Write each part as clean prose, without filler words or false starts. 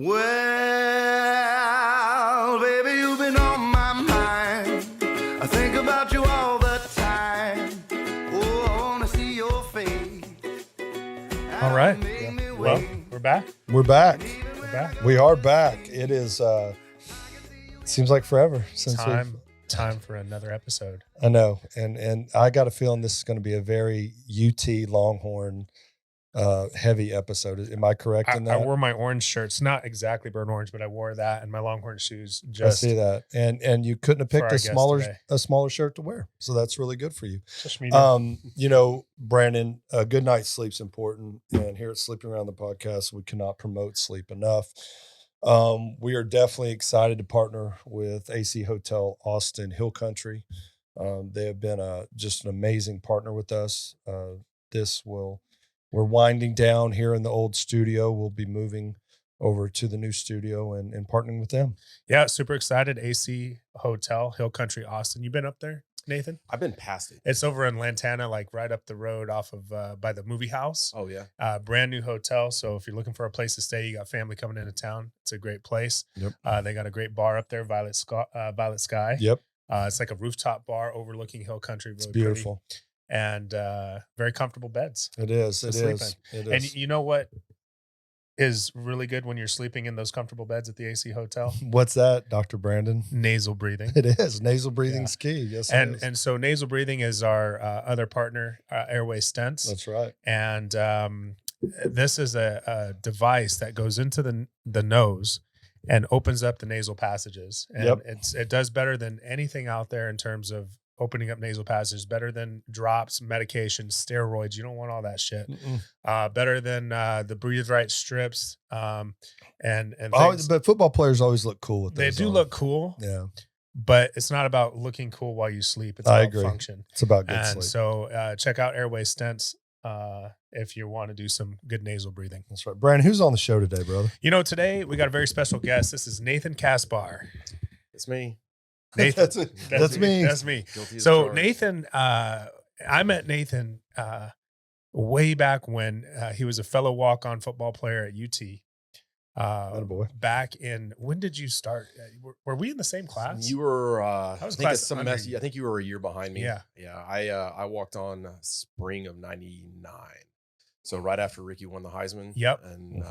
Well, baby, you've been on my mind. I think about you all the time. Oh, I want to see your face. All right. Well, we're back. We're back. We're back. We are back. It is, seems like forever since Time for another episode. I know. And I got a feeling this is going to be a very UT Longhorn heavy episode. Am I correct in that? I wore my orange shirt. It's not exactly burnt orange, but I wore that and my Longhorn shoes. I see that. And you couldn't have picked a smaller shirt to wear. So that's really good for you. Just medium. You know, Brandon, a good night's sleep's important. And here at Sleeping Around the Podcast, we cannot promote sleep enough. We are definitely excited to partner with AC Hotel Austin Hill Country. They have been just an amazing partner with us. We're winding down here in the old studio. We'll be moving over to the new studio and partnering with them. Yeah, super excited. AC Hotel Hill Country Austin. You been up there, Nathan? I've been past it. It's over in Lantana, like right up the road off of by the movie house. Oh yeah. Brand new hotel. So if you're looking for a place to stay, you got family coming into town, it's a great place. Yep. They got a great bar up there, Violet Sky. Yep. It's like a rooftop bar overlooking Hill Country. Really It's beautiful. Pretty. And very comfortable beds. It is. to It sleep is. in. It is. And you know what is really good when you're sleeping in those comfortable beds at the AC Hotel? What's that, Dr. Brandon? Nasal breathing. It is. Nasal breathing's key. Yes, it is. And so nasal breathing is our other partner, Airway Stents. That's right. And this is a device that goes into the nose and opens up the nasal passages. And it does better than anything out there in terms of opening up nasal passages, better than drops, medication, steroids. You don't want all that shit. Better than the Breathe Right strips. And But football players always look cool with they those do on. look cool. Yeah. But it's not about looking cool while you sleep. It's I about agree. function. It's about good And sleep. so check out Airway Stents if you want to do some good nasal breathing. That's right. Brandon, who's on the show today, brother? You know, today we got a very special guest. This is Nathan Kaspar. It's me. Nathan. That's me. That's me. Guilty as So charged. Nathan, I met Nathan way back when he was a fellow walk-on football player at UT. Attaboy. Back in, when did you start? Were we in the same class? You were. I was I think class under you. I think you were a year behind me. Yeah. Yeah. I walked on spring of '99, so right after Ricky won the Heisman. Yep. And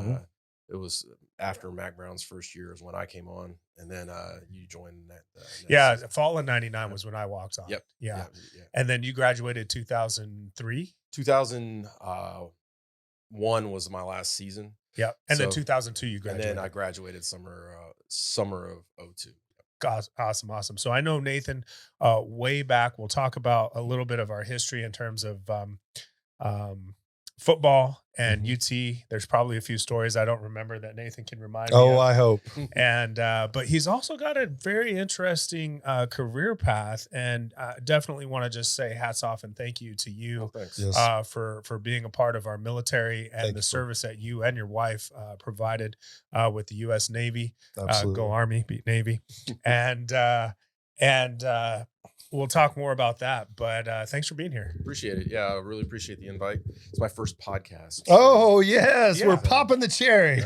it was after Mac Brown's first year is when I came on, and then you joined that. Yeah, fall of '99 was when I walked on. Yep. Yeah. And then you graduated 2003. 2001 was my last season. Yeah. And then So- 2002 you And graduated. then I graduated summer of 02. Awesome. So I know Nathan way back. We'll talk about a little bit of our history in terms of football and UT. There's probably a few stories I don't remember that Nathan can remind me of. I hope. And but he's also got a very interesting career path, and definitely want to just say hats off and thank you to you Oh, thanks. Yes. for being a part of our military and Thank the you. service that you and your wife provided with the U.S. Navy. Absolutely. Go Army, beat Navy, and we'll talk more about that. But thanks for being here. Appreciate it. Yeah, I really appreciate the invite. It's my first podcast. Oh, yes. Yeah. We're popping the cherry.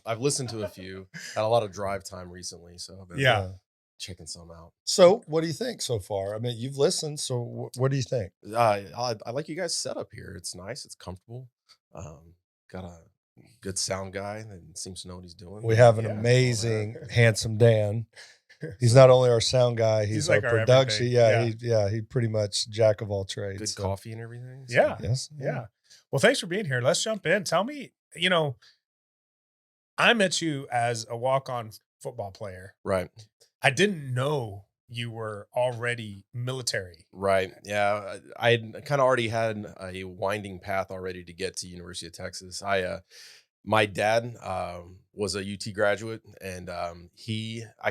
I've listened to a few. Had a lot of drive time recently, so I've been Yeah. checking some out. So what do you think so far? I mean, you've listened. So what do you think? I like you guys' setup here. It's nice. It's comfortable. Got a good sound guy that seems to know what he's doing. We have an Yeah. amazing, handsome Dan. He's not only our sound guy, he's our like our production. everything. He pretty much jack of all trades. good so- coffee and everything. so- Yeah. Yes. Yeah. Well, thanks for being here. Let's jump in. Tell me, I met you as a walk-on football player. Right. I didn't know you were already military. Right. Yeah. I kind of already had a winding path already to get to University of Texas. My dad was a UT graduate, and I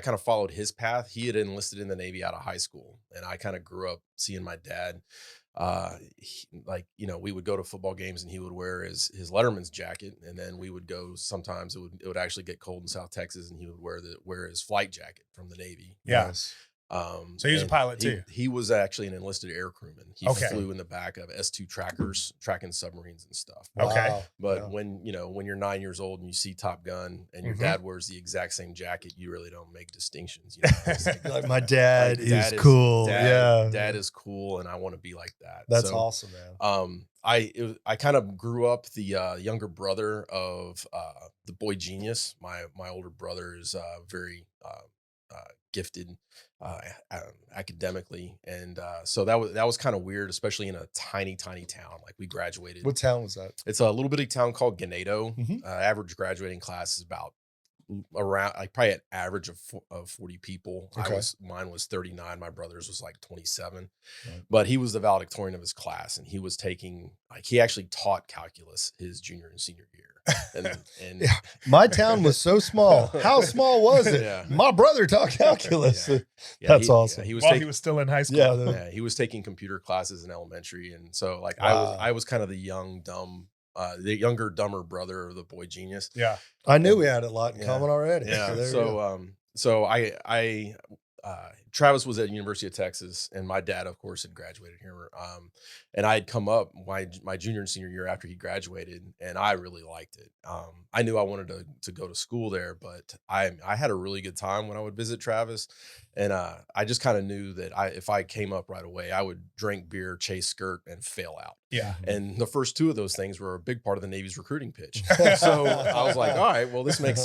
kind of followed his path. He had enlisted in the Navy out of high school, and I kind of grew up seeing my dad. We would go to football games, and he would wear his Letterman's jacket, and then we would go. Sometimes it would actually get cold in South Texas, and he would wear his flight jacket from the Navy. Yeah. Yes. So he was a and pilot too. He was actually an enlisted air crewman. He Okay. flew in the back of S-2 trackers, tracking submarines and stuff. Okay. Wow. But Yeah. when you're 9 years old and you see Top Gun and your Mhm. dad wears the exact same jacket, you really don't make distinctions. You know? It's Like, my dad like, is cool. Yeah. Dad is cool, and I want to be like that. That's So, awesome, man. I kind of grew up the younger brother of the boy genius. My older brother is very gifted academically, and so that was kind of weird, especially in a tiny town. Like, we graduated. What town was that? It's a little bitty town called Ganado. Mhm. Average graduating class is about around, like, probably an average of 40 people. Okay. Mine was 39. My brother's was like 27. Right. But he was the valedictorian of his class, and he was taking, like, he actually taught calculus his junior and senior year. And Yeah. My town was so small. How small was it? Yeah. My brother taught calculus. Yeah. That's awesome. He was While taking, he was still in high school. Yeah. yeah, he was taking computer classes in elementary, and so, like, Wow. I was kind of the the younger, dumber brother of the boy genius. Yeah. I knew we had a lot in Yeah. common already. Yeah. there you go. So Travis was at University of Texas, and my dad, of course, had graduated here. And I had come up my junior and senior year after he graduated, and I really liked it. I knew I wanted to go to school there, but I had a really good time when I would visit Travis, and I just kind of knew that if I came up right away, I would drink beer, chase skirt, and fail out. Yeah. And the first two of those things were a big part of the Navy's recruiting pitch. So I was like, all right, well, this makes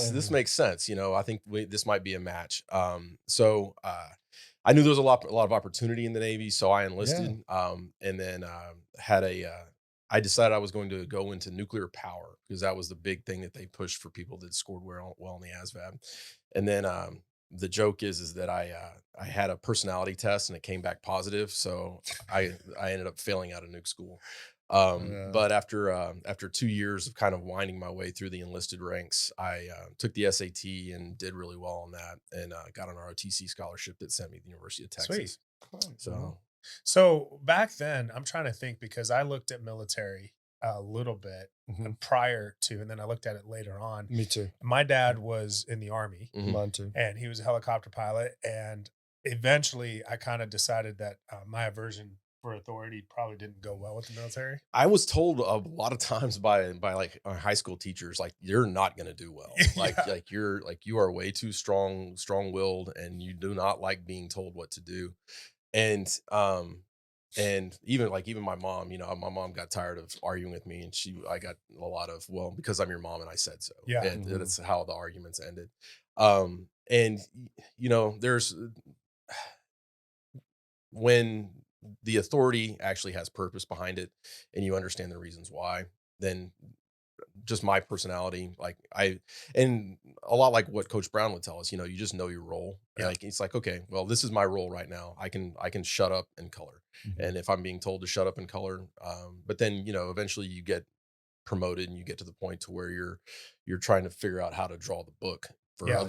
sense. I think this might be a match. So I knew there was a lot of opportunity in the Navy, so I enlisted. And then I decided I was going to go into nuclear power, because that was the big thing that they pushed for people that scored well in the ASVAB. And then the joke is that I had a personality test and it came back positive, so I ended up failing out of nuke school. But after 2 years of kind of winding my way through the enlisted ranks, I took the SAT and did really well on that, and got an ROTC scholarship that sent me to the University of Texas. Sweet. So back then, I'm trying to think, because I looked at military a little bit Mhm. prior to, and then I looked at it later on. Me too. My dad was in the Army, Mhm. Mine too. and he was a helicopter pilot. And eventually I kind of decided that my aversion for authority probably didn't go well with the military. I was told a lot of times by like our high school teachers, like, you're not going to do well. Yeah. You are way too strong-willed, and you do not like being told what to do. And even my mom, my mom got tired of arguing with me, and I got a lot of, well, because I'm your mom and I said so. Yeah. And Mhm. that's how the arguments ended. And there's, when the authority actually has purpose behind it, and you understand the reasons why, then just my personality, and a lot like what Coach Brown would tell us, you just know your role. Yeah. Like, it's like, okay, well, this is my role right now. I can shut up and color. Mhm. And if I'm being told to shut up and color, but then, eventually you get promoted and you get to the point to where you're trying to figure out how to draw the book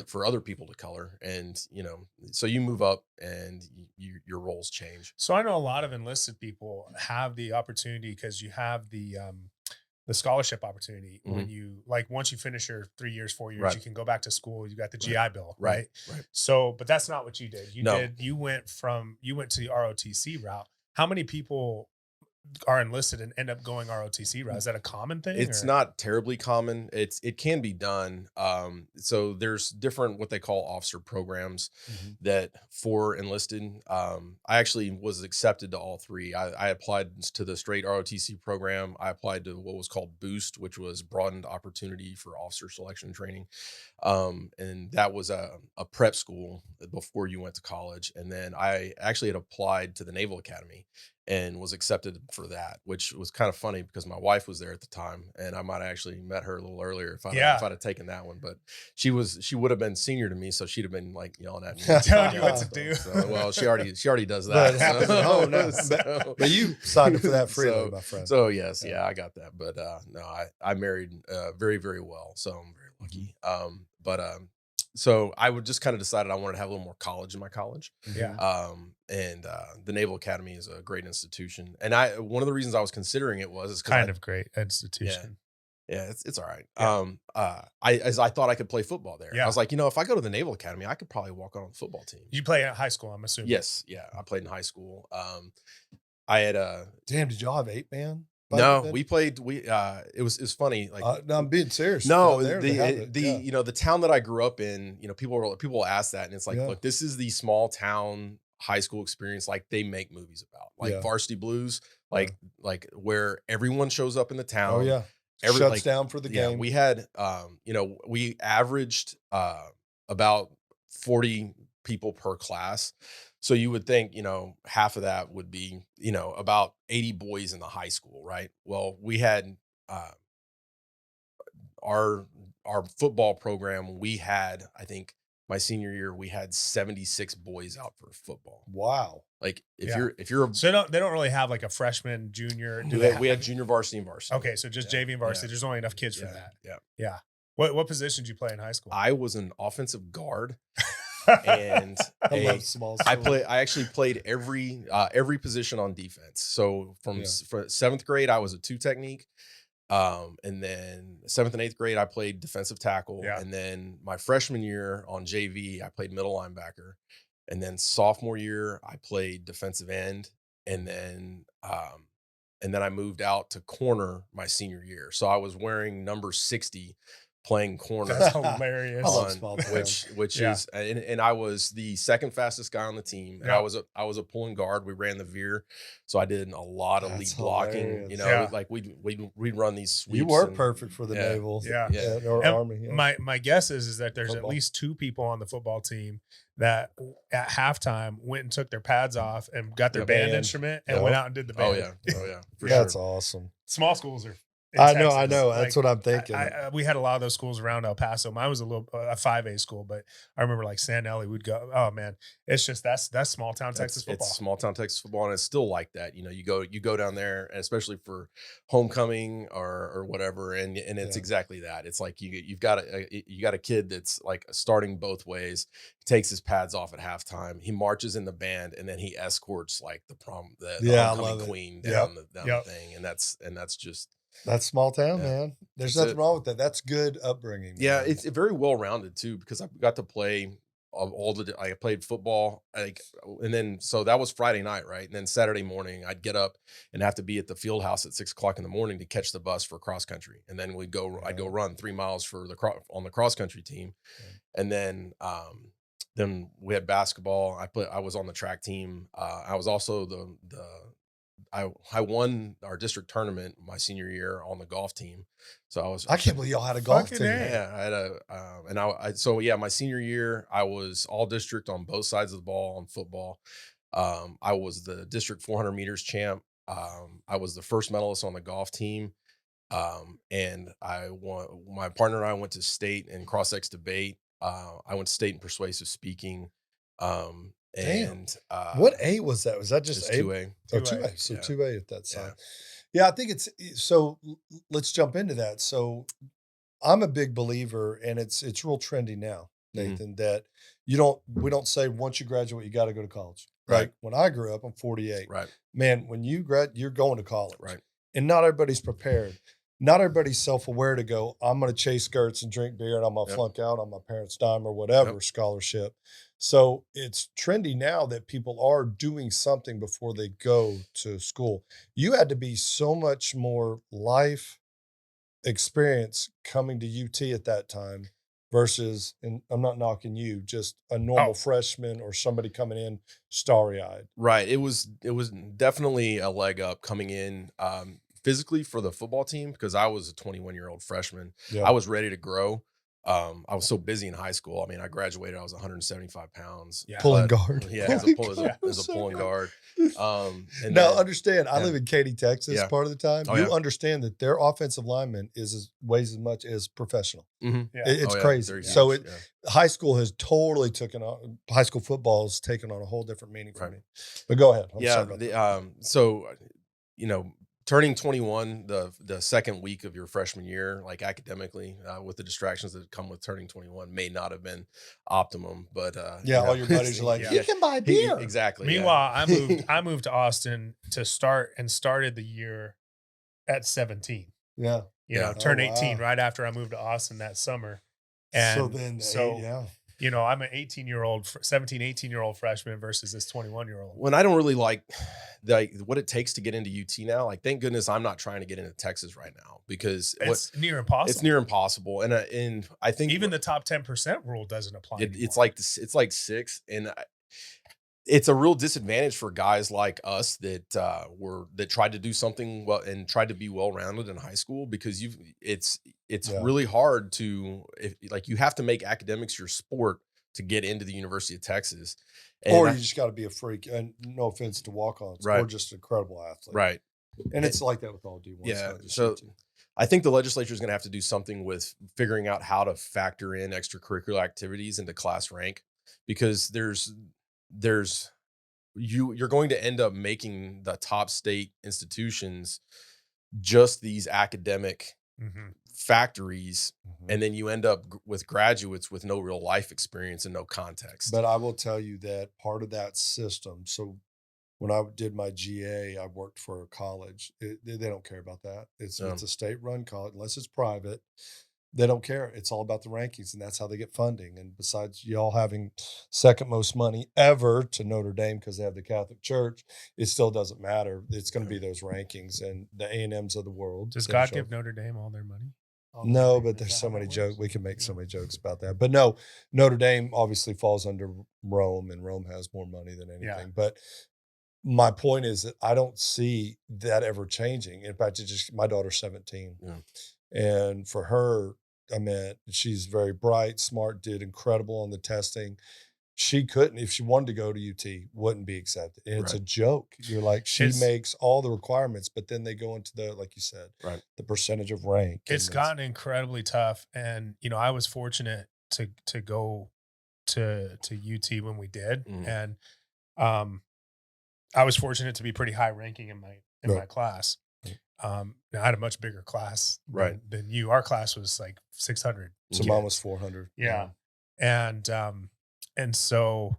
for other people to color. And, so you move up, and your roles change. So I know a lot of enlisted people have the opportunity, because you have the scholarship opportunity when you, like, once you finish your 3 years, 4 years, Right. you can go back to school. You got the GI Bill, right? Right. So, but that's not what you did. No. You went to the ROTC route. How many people are enlisted and end up going ROTC route? Is that a common thing? It's or? not terribly common. It can be done. So there's different, what they call officer programs Mhm. that for enlisted. I actually was accepted to all three. I applied to the straight ROTC program. I applied to what was called Boost, which was broadened opportunity for officer selection training. And that was a prep school before you went to college. And then I actually had applied to the Naval Academy and was accepted for that, which was kind of funny because my wife was there at the time, and I might have actually met her a little earlier if I'd have taken that one. But she would have been senior to me, so she'd have been like yelling at me, Telling you what to do. So, well, she already does that. That happens at home now. But you signed up for that freely, my friend. So yes, yeah, I got that. But no, I married very, very well, so I'm very lucky. So I would just kind of decided I wanted to have a little more college in my college. Yeah. And the Naval Academy is a great institution. And one of the reasons I was considering it was Kind of great institution. Yeah, it's all right. Yeah. I thought I could play football there. Yeah. I was like, if I go to the Naval Academy, I could probably walk on the football team. You play at high school, I'm assuming. Yes, yeah, I played in high school. I had Damn, did y'all have 8-man? no, we played. It was funny. Like, no, I'm being serious. no, Down there, they have it, yeah. the town that I grew up in, people ask that, and it's like, Yeah. look, this is the small town high school experience, like they make movies about, like Yeah. Varsity Blues, like where everyone shows up in the town. Oh yeah, shuts down for the game. We had, we averaged about 40 people per class. So you would think, half of that would be, about 80 boys in the high school, right? Well, we had our football program. We had, I think, my senior year, we had 76 boys out for football. Wow. Like if Yeah. you're So they don't really have like a freshman, junior. we had junior varsity and varsity. Okay, so just JV and varsity. There's only enough kids for that. Yeah. Yeah. What position did you play in high school? I was an offensive guard. And I love small I schools. actually played every position on defense. So from 7th grade, I was a 2 technique. And then 7th and 8th grade, I played defensive tackle. Yeah. And then my freshman year on JV, I played middle linebacker. And then sophomore year, I played defensive end. And then I moved out to corner my senior year. So I was wearing number 60 playing corner. That's hilarious. I love small towns. which Yeah. is and I was the second fastest guy on the team. And Yeah. I was a pulling guard. We ran the veer, so I did a lot of That's lead blocking. hilarious. Yeah. Like we'd run these sweeps. You were and- perfect for the yeah. Naval, Yeah. or And Army. Yeah. My guess is that there's Football. at least 2 people on the football team that at halftime went and took their pads off and got their The band band. instrument and Yep. went out and did the Oh band. yeah, for That's sure. awesome. Small schools are. in I Texas, know. That's like, what I'm thinking. we had a lot of those schools around El Paso. Mine was a 5A school, but I remember like San Ellie would go. Oh man, it's just that's small town Texas football. It's small town Texas football, and it's still like that. You go down there, and especially for homecoming or whatever, and it's exactly that. It's like you've got a kid that's like starting both ways. He takes his pads off at halftime. He marches in the band, and then he escorts like the I homecoming love it. queen Yep. down the Yep. thing, and that's just. That's small town, Yeah. man. There's That's nothing it. wrong with that. That's good upbringing. Yeah, man. it's very well rounded too, because I got to play I played football, and then so that was Friday night, right? And then Saturday morning, I'd get up and have to be at the field house at 6:00 in the morning to catch the bus for cross country, and then I'd go run 3 miles for on the cross country team, and then we had basketball. I was on the track team. I was also I won our district tournament my senior year on the golf team. So I can't believe y'all had a golf Fucking team. A. yeah, I had my senior year, I was all district on both sides of the ball on football. I was the district 400 meters champ. I was the first medalist on the golf team. And my partner and I went to state in cross-ex debate. I went to state in persuasive speaking. And What A was that? Was that just A? 2A. Oh, 2A. 2A. So Yeah. 2A at that side. Yeah, I think it's so. Let's jump into that. So, I'm a big believer, and it's real trendy now, Nathan. That we don't say once you graduate you got to go to college. Right. Like when I grew up, I'm 48. Right. Man, when you're going to college. Right. And not everybody's prepared. Not everybody's self-aware to go, I'm going to chase skirts and drink beer and I'm going to flunk out on my parents' dime or whatever scholarship. So it's trendy now that people are doing something before they go to school. You had to be so much more life experience coming to UT at that time versus, and I'm not knocking you, just a normal freshman or somebody coming in starry-eyed. Right. It was definitely a leg up coming in physically for the football team, because I was a 21-year-old freshman. Yeah. I was ready to grow. I was so busy in high school. I mean, I graduated, I was 175 pounds. Yeah. Pulling But- guard. Yeah, as a pulling guard. And Now, then- understand, I yeah. live in Katy, Texas, Yeah. part of the time. Oh, You yeah. understand that their offensive lineman weighs as much as professional. Mhm. Yeah. It's Oh, yeah, crazy. they're So huge, high school has totally high school football has taken on a whole different meaning for Right. me. But go ahead. I'm yeah. sorry about that. So, turning 21, the second week of your freshman year, like academically, with the distractions that come with turning 21, may not have been optimum. But All your buddies are like, Yeah. you can buy beer. Exactly. yeah. Meanwhile, I moved to Austin to started the year at 17. Yeah. turned Oh, 18 wow. right after I moved to Austin that summer. So And then, so, I'm an 18-year-old freshman versus this 21-year-old. When I don't really like what it takes to get into UT now, like, thank goodness I'm not trying to get into Texas right now, because It's near impossible. it's near impossible. And I think Even the top 10% rule doesn't apply anymore. it's like 6, and it's a real disadvantage for guys like us that tried to do something well and tried to be well-rounded in high school, because it's really hard to, you have to make academics your sport to get into the University of Texas. Or you just got to be a freak, and no offense to walk-ons, Right. or just an incredible athlete. Right. And it's like that with all D1. Yeah. So I think the legislature is going to have to do something with figuring out how to factor in extracurricular activities into class rank, because you're going to end up making the top state institutions just these academic factories, and then you end up with graduates with no real life experience and no context. But I will tell you that part of that system. So when I did my GA, I worked for a college. They don't care about that. It's a state-run college, unless it's private. They don't care. It's all about the rankings, and that's how they get funding. And besides y'all having second most money ever to Notre Dame because they have the Catholic Church, it still doesn't matter. It's going to be those rankings and the A&Ms of the world. Does God give Notre Dame all their money? No, but there's so many jokes. We can make so many jokes about that. But no, Notre Dame obviously falls under Rome, and Rome has more money than anything. Yeah. But my point is that I don't see that ever changing. In fact, my daughter's 17. Yeah. And for her, I mean, she's very bright, smart, did incredible on the testing. She couldn't, if she wanted to go to UT, wouldn't be accepted. And it's a joke. You're like, she makes all the requirements, but then they go into the, like you said, the percentage of rank. It's gotten incredibly tough. And, I was fortunate to go to UT when we did. And I was fortunate to be pretty high ranking in my class. I had a much bigger class than you. Our class was like 600. So mine was 400. Yeah. And so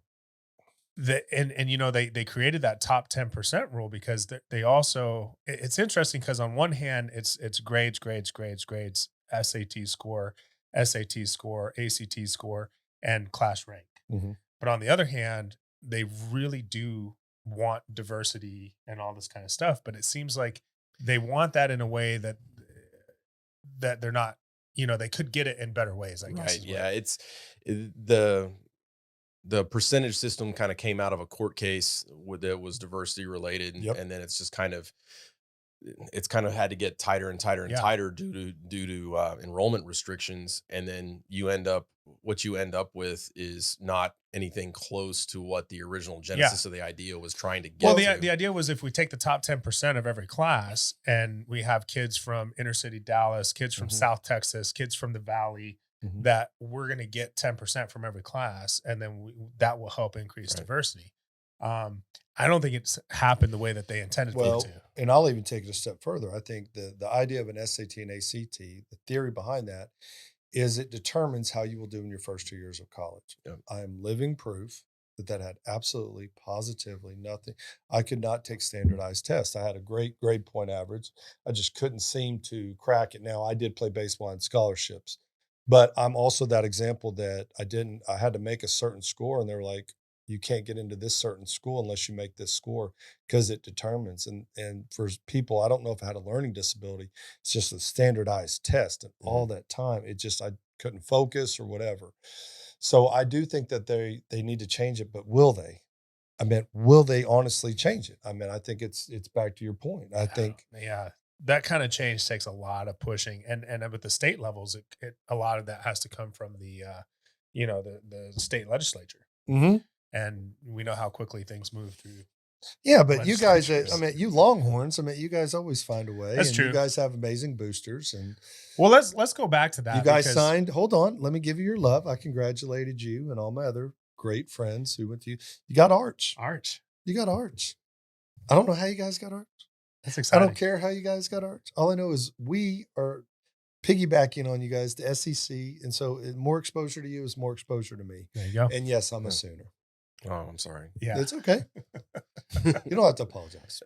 they created that top 10% rule because they also, it's interesting because on one hand, it's grades, SAT score, ACT score, and class rank. But on the other hand, they really do want diversity and all this kind of stuff. But it seems like they want that in a way that they're not, they could get it in better ways, I guess. Right. Yeah. It's the percentage system kind of came out of a court case that was diversity related. And then it's just kind of had to get tighter and tighter and tighter due to enrollment restrictions. And then what you end up with is not anything close to what the original genesis of the idea was trying to get. Well, the idea was if we take the top 10% of every class and we have kids from inner city Dallas, kids from South Texas, kids from the Valley, that we're going to get 10% from every class. And then that will help increase diversity. I don't think it's happened the way that they intended it to. And I'll even take it a step further. I think the idea of an SAT and ACT, the theory behind that is it determines how you will do in your first 2 years of college. I am living proof that had absolutely, positively nothing. I could not take standardized tests. I had a great grade point average. I just couldn't seem to crack it. Now, I did play baseball on scholarships, but I'm also that example that I had to make a certain score, and they were like, you can't get into this certain school unless you make this score because it determines. And for people, I don't know if I had a learning disability. It's just a standardized test. And all that time, I couldn't focus or whatever. So I do think that they need to change it, but will they? I mean, will they honestly change it? I mean, I think it's back to your point. I think. Yeah. That kind of change takes a lot of pushing. And with the state levels, a lot of that has to come from the state legislature. And we know how quickly things move through. Yeah, but you guys, you Longhorns, you guys always find a way. That's true. You guys have amazing boosters. And well, let's go back to that. You guys signed. Hold on, let me give you your love. I congratulated you and all my other great friends who went to you. You got Arch. You got Arch. I don't know how you guys got Arch. That's exciting. I don't care how you guys got Arch. All I know is we are piggybacking on you guys, the SEC, and so more exposure to you is more exposure to me. There you go. And yes, I'm a Sooner. Oh, I'm sorry. Yeah, it's okay. You don't have to apologize.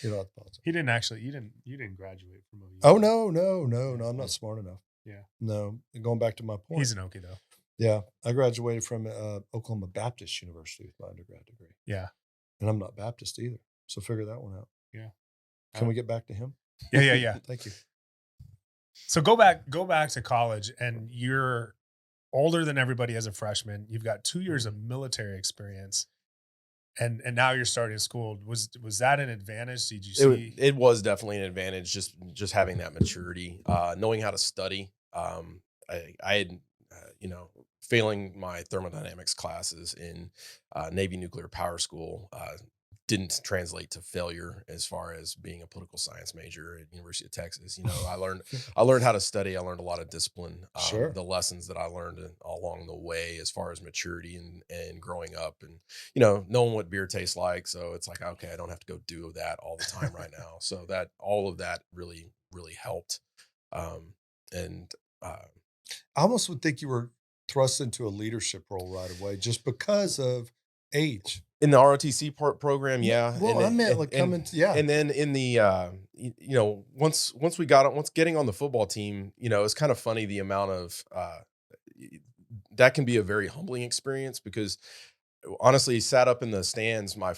You don't have to apologize. He didn't actually. You didn't graduate from OU. Oh no, I'm not smart enough. Yeah. No, going back to my point. He's an Okie though. Yeah, I graduated from Oklahoma Baptist University with my undergrad degree. Yeah. And I'm not Baptist either. So figure that one out. Yeah. Can we get back to him? Yeah. Thank you. So go back to college, and you're older than everybody as a freshman. You've got 2 years of military experience, and now you're starting school. Was that an advantage? Did you see? It was definitely an advantage, just having that maturity, knowing how to study. I had, failing my thermodynamics classes in Navy nuclear power school didn't translate to failure as far as being a political science major at University of Texas. I learned how to study. I learned a lot of discipline. Sure. The lessons that I learned along the way as far as maturity and growing up, and knowing what beer tastes like. So it's like, okay, I don't have to go do that all the time right now. So that all of that really helped. I almost would think you were thrust into a leadership role right away just because of age. In the ROTC program, yeah. Well, I meant like coming to, yeah. And then in the, once getting on the football team, it's kind of funny the amount of, that can be a very humbling experience, because honestly, sat up in the stands my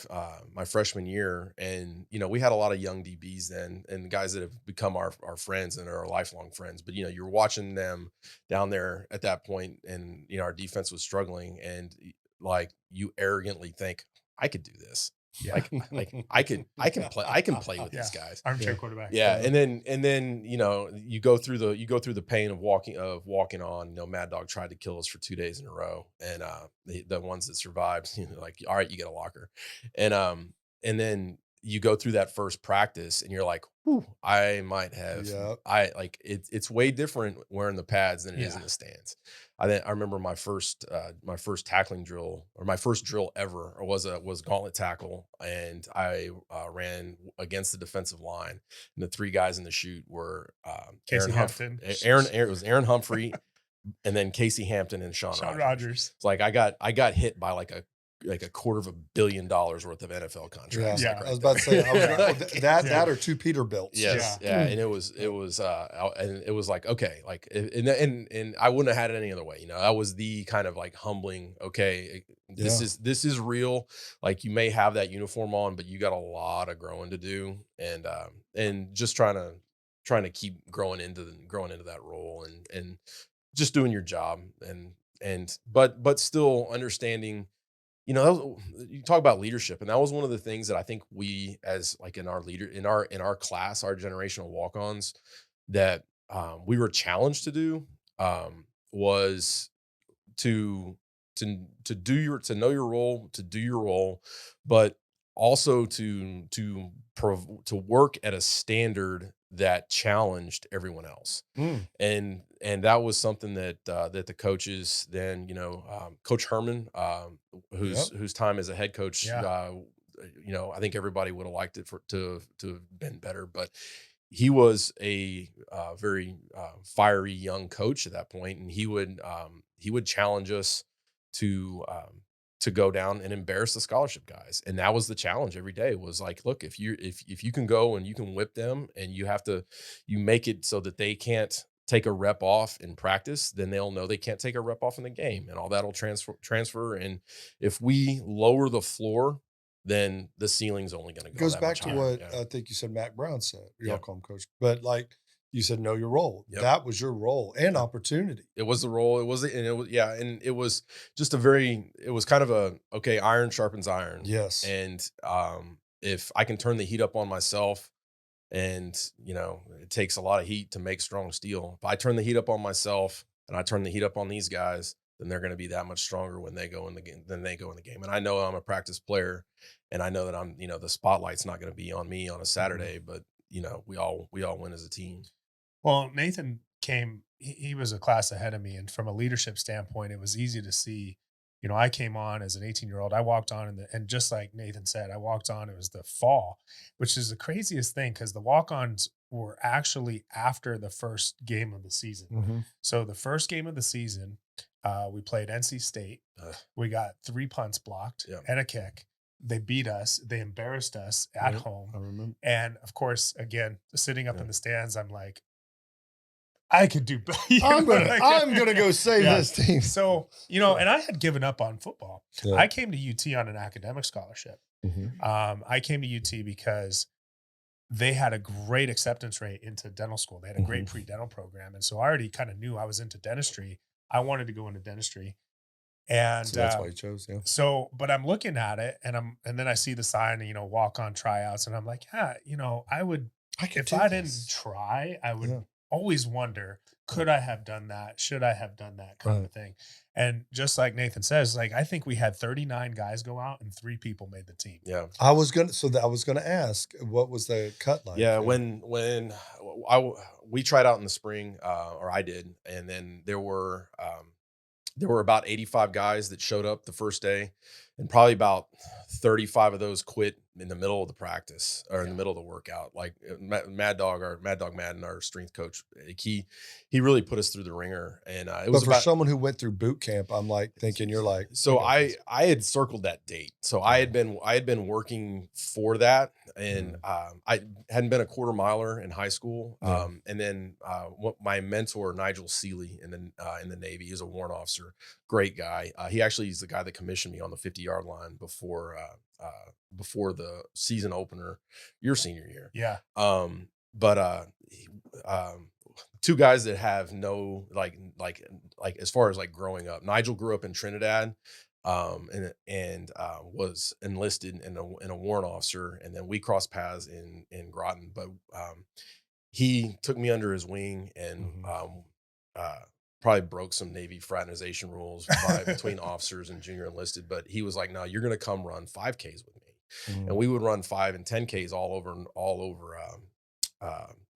freshman year, and we had a lot of young DBs then, and guys that have become our friends and are our lifelong friends. But you're watching them down there at that point, and our defense was struggling, and like you arrogantly think, I could do this. Yeah. Like I can play with these guys. Armchair quarterback. Yeah. And then you go through the pain of walking on. Mad Dog tried to kill us for 2 days in a row, and the ones that survived, like, all right, you get a locker, and then you go through that first practice, and you're like, whew, I might have. Yep. It's way different wearing the pads than it is in the stands. I remember my first tackling drill, or my first drill ever, was gauntlet tackle, and I ran against the defensive line, and the three guys in the chute were Casey Hampton, it was Aaron Humphrey, and then Casey Hampton and Sean Rogers. It's like I got hit by like a $250 million worth of NFL contracts. Yeah. I was about to say, that or two Peterbilts. Yes. Yeah. And it was like, okay, like, and I wouldn't have had it any other way. That was the kind of like humbling, okay, this is real. Like, you may have that uniform on, but you got a lot of growing to do, and just trying to keep growing into that role, and just doing your job, but still understanding. You talk about leadership, and that was one of the things that I think we, as like in our class, our generational walk-ons, that we were challenged to do, was to know your role, to do your role, but also to work at a standard that challenged everyone else. And that was something that the coaches then, Coach Herman, whose time as a head coach, I think everybody would have liked it to have been better, but he was a very fiery young coach at that point, and he would challenge us to go down and embarrass the scholarship guys. And that was the challenge every day, was like, look, if you can go and you can whip them, and you make it so that they can't take a rep off in practice, then they'll know they can't take a rep off in the game, and all that'll transfer. And if we lower the floor, then the ceiling's only going to go. Goes back to what I think you said Mac Brown said. Y'all call him coach, but like you said, know your role. Yep. That was your role and opportunity. It was the role. It was just it was kind of a, okay, iron sharpens iron. Yes. And if I can turn the heat up on myself, and it takes a lot of heat to make strong steel. If I turn the heat up on myself, and I turn the heat up on these guys, then they're going to be that much stronger when they go in the game. And I know I'm a practice player, and I know that I'm, the spotlight's not going to be on me on a Saturday, but we all win as a team. Well, Nathan he was a class ahead of me, and from a leadership standpoint, it was easy to see. I came on as an 18-year-old. I walked on, and just like Nathan said, I walked on. It was the fall, which is the craziest thing, because the walk-ons were actually after the first game of the season. Mm-hmm. So the first game of the season, we played NC State. We got 3 punts blocked and a kick. They beat us. They embarrassed us at home. I remember. And of course, again, sitting up in the stands, I'm like, I could do better. I'm gonna go save this team. So, and I had given up on football. Yeah. I came to UT on an academic scholarship. Mhm. I came to UT because they had a great acceptance rate into dental school. They had a great pre-dental program. And so I already kind of knew I was into dentistry. I wanted to go into dentistry. And So that's why you chose, yeah. So, but I'm looking at it and then I see the sign, walk on tryouts. And I'm like, yeah, if I didn't try, I would always wonder, could I have done that? Should I have done that kind of thing? And just like Nathan says, like, I think we had 39 guys go out and 3 people made the team. Yeah. I was gonna ask, what was the cut like? Yeah, when we tried out in the spring, or I did, and then there were about 85 guys that showed up the first day, and probably about 35 of those quit in the middle of the practice or in the middle of the workout. Like Mad Dog Madden, our strength coach, he really put us through the ringer. And it was for someone who went through boot camp, I'm like thinking you're like. So I had circled that date. So I had been working for that, and I hadn't been a quarter miler in high school. And then my mentor Nigel Seeley in the Navy, is a warrant officer, great guy. He actually is the guy that commissioned me on the 50-yard line before the season opener your senior year. Yeah. But 2 guys that have no like as far as like growing up. Nigel grew up in Trinidad, and was enlisted in a warrant officer, and then we crossed paths in Groton. But he took me under his wing and probably broke some Navy fraternization rules between officers and junior enlisted. But he was like, "No, you're going to come run 5Ks with me." And we would run 5 and 10Ks all over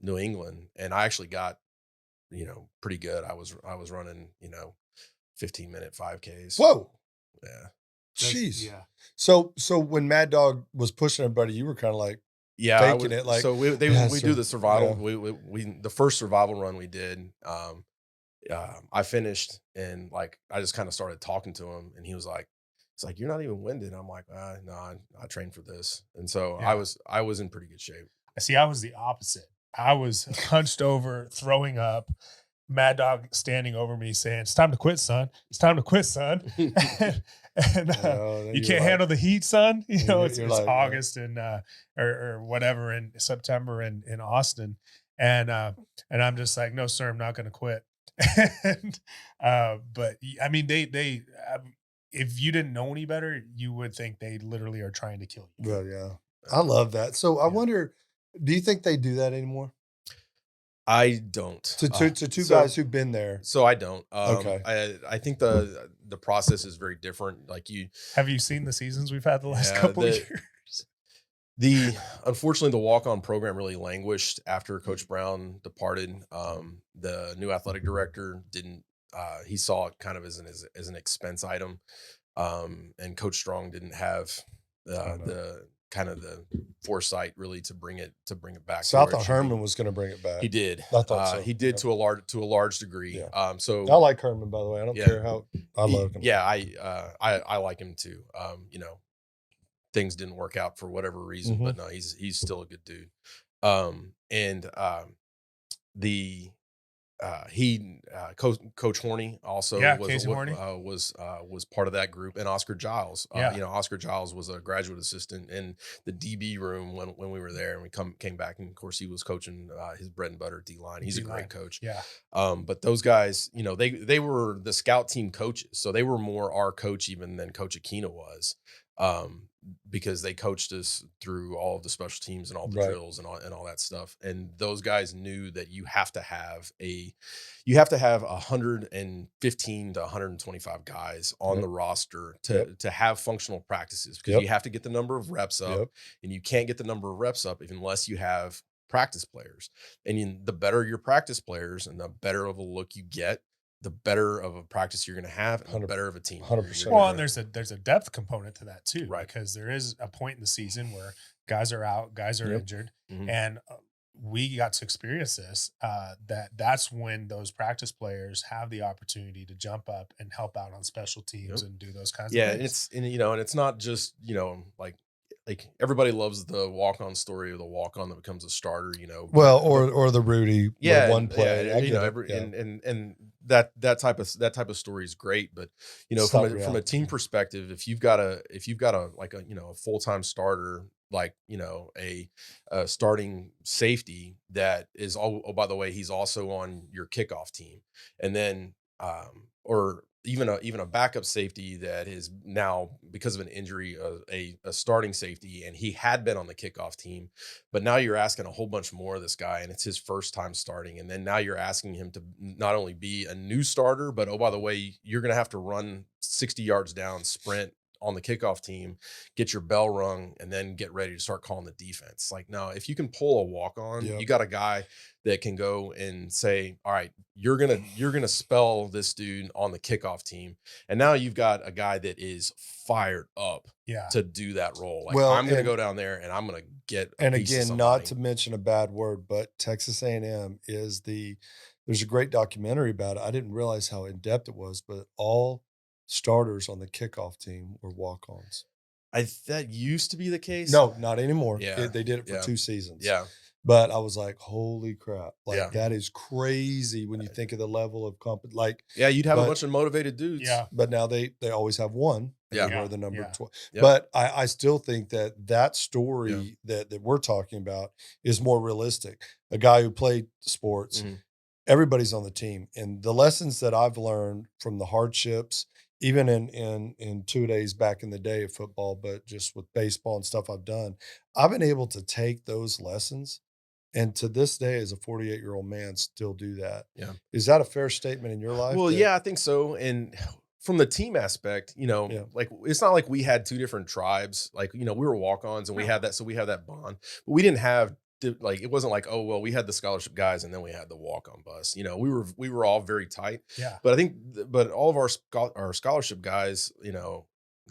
New England. And I actually got, pretty good. I was running, 15-minute 5Ks. Whoa. Yeah. Jeez. Yeah. So when Mad Dog was pushing everybody, you were kind of like, faking it. Like, so we do the survival. We the first survival run we did, I finished, and like, I just kind of started talking to him, and he was like, it's like, "You're not even winded." I'm like, no, I trained for this. And so I was in pretty good shape. See, I was the opposite. I was hunched over, throwing up, Mad Dog standing over me saying, "It's time to quit, son. It's time to quit, son." and you can't handle the heat, son. It's like, August and or whatever in September in Austin. And I'm just like, "No, sir, I'm not going to quit." And but I mean, they if you didn't know any better, you would think they literally are trying to kill you. Well, yeah, I love that. So I wonder, do you think they do that anymore? I don't. To two guys who've been there. So I don't. Okay. I think the process is very different. Like, have you seen the seasons we've had the last couple of years? Unfortunately, the walk-on program really languished after Coach Brown departed. The new athletic director didn't. He saw it kind of as an expense item, and Coach Strong didn't have the kind of the foresight really to bring it back. So I thought Herman was going to bring it back. He did. I thought so. He did to a large degree. Yeah. So I like Herman, by the way. I don't care how I love him. Yeah, I like him too. Things didn't work out for whatever reason, but no, he's still a good dude. Coach Horney also was part of that group, and Oscar Giles. Oscar Giles was a graduate assistant in the DB room when we were there, and we came back, and of course he was coaching his bread and butter D-line. He's a great coach. Yeah. But those guys, they were the scout team coaches, so they were more our coach even than Coach Aquino was. Because they coached us through all of the special teams and all the drills and all that stuff. And those guys knew that you have to have 115 to 125 guys on the roster to have functional practices, because you have to get the number of reps up, and you can't get the number of reps up unless you have practice players. And the better your practice players and the better of a look you get, the better of a practice you're going to have, and the better of a team. 100%. Well, and there's a depth component to that too, right? Because there is a point in the season where guys are out, guys are injured, and we got to experience this, that's when those practice players have the opportunity to jump up and help out on special teams and do those kinds of Yeah, things. and it's not just, like everybody loves the walk-on story of the walk-on that becomes a starter, Well, or the Rudy yeah, one play. yeah, I get it. Yeah. and that type of story is great, but It's from not a reality. team perspective, if you've got a like a full-time starter, like a starting safety that is, oh, by the way, he's also on your kickoff team, and then or even a backup safety that is now, because of an injury, a starting safety, and he had been on the kickoff team, but now you're asking a whole bunch more of this guy, and it's his first time starting, and then now you're asking him to not only be a new starter, but, oh, by the way, you're going to have to run 60 yards down, sprint on the kickoff team, get your bell rung, and then get ready to start calling the defense. Like, no, if you can pull a walk on, Yep. you got a guy that can go and say, all right, you're gonna spell this dude on the kickoff team, and now you've got a guy that is fired up Yeah. to do that role. Like, Well, I'm gonna and- go down there and I'm gonna get a And piece of again, not somebody. to mention a bad word, but Texas A&M is there's a great documentary about it. I didn't realize how in depth it was, but all starters on the kickoff team were walk-ons. That used to be the case. No, not anymore. Yeah. They did it for Yeah. 2 seasons. Yeah. But I was like, holy crap. Like, Yeah. that is crazy when you think of the level of Yeah, you'd have a But- bunch of motivated dudes. Yeah. but now they always have one. And Yeah. they wear the number Yeah. 12. Yeah. But I still think that story that we're talking about is more realistic. A guy who played sports, Mhm. everybody's on the team. And the lessons that I've learned from the hardships, even in 2 days back in the day of football, but just with baseball and stuff I've done, I've been able to take those lessons. And to this day, as a 48-year-old man, still do that. Yeah. Is that a fair statement in your life? Well, that- yeah, I think so. And from the team aspect, Yeah. like, it's not like we had two different tribes. Like, we were walk-ons and we had that. So we have that bond, but we didn't have like, it wasn't like, oh, well, we had the scholarship guys and then we had the walk-on bus. We were all very tight. Yeah. But I think, but all of our scholarship guys,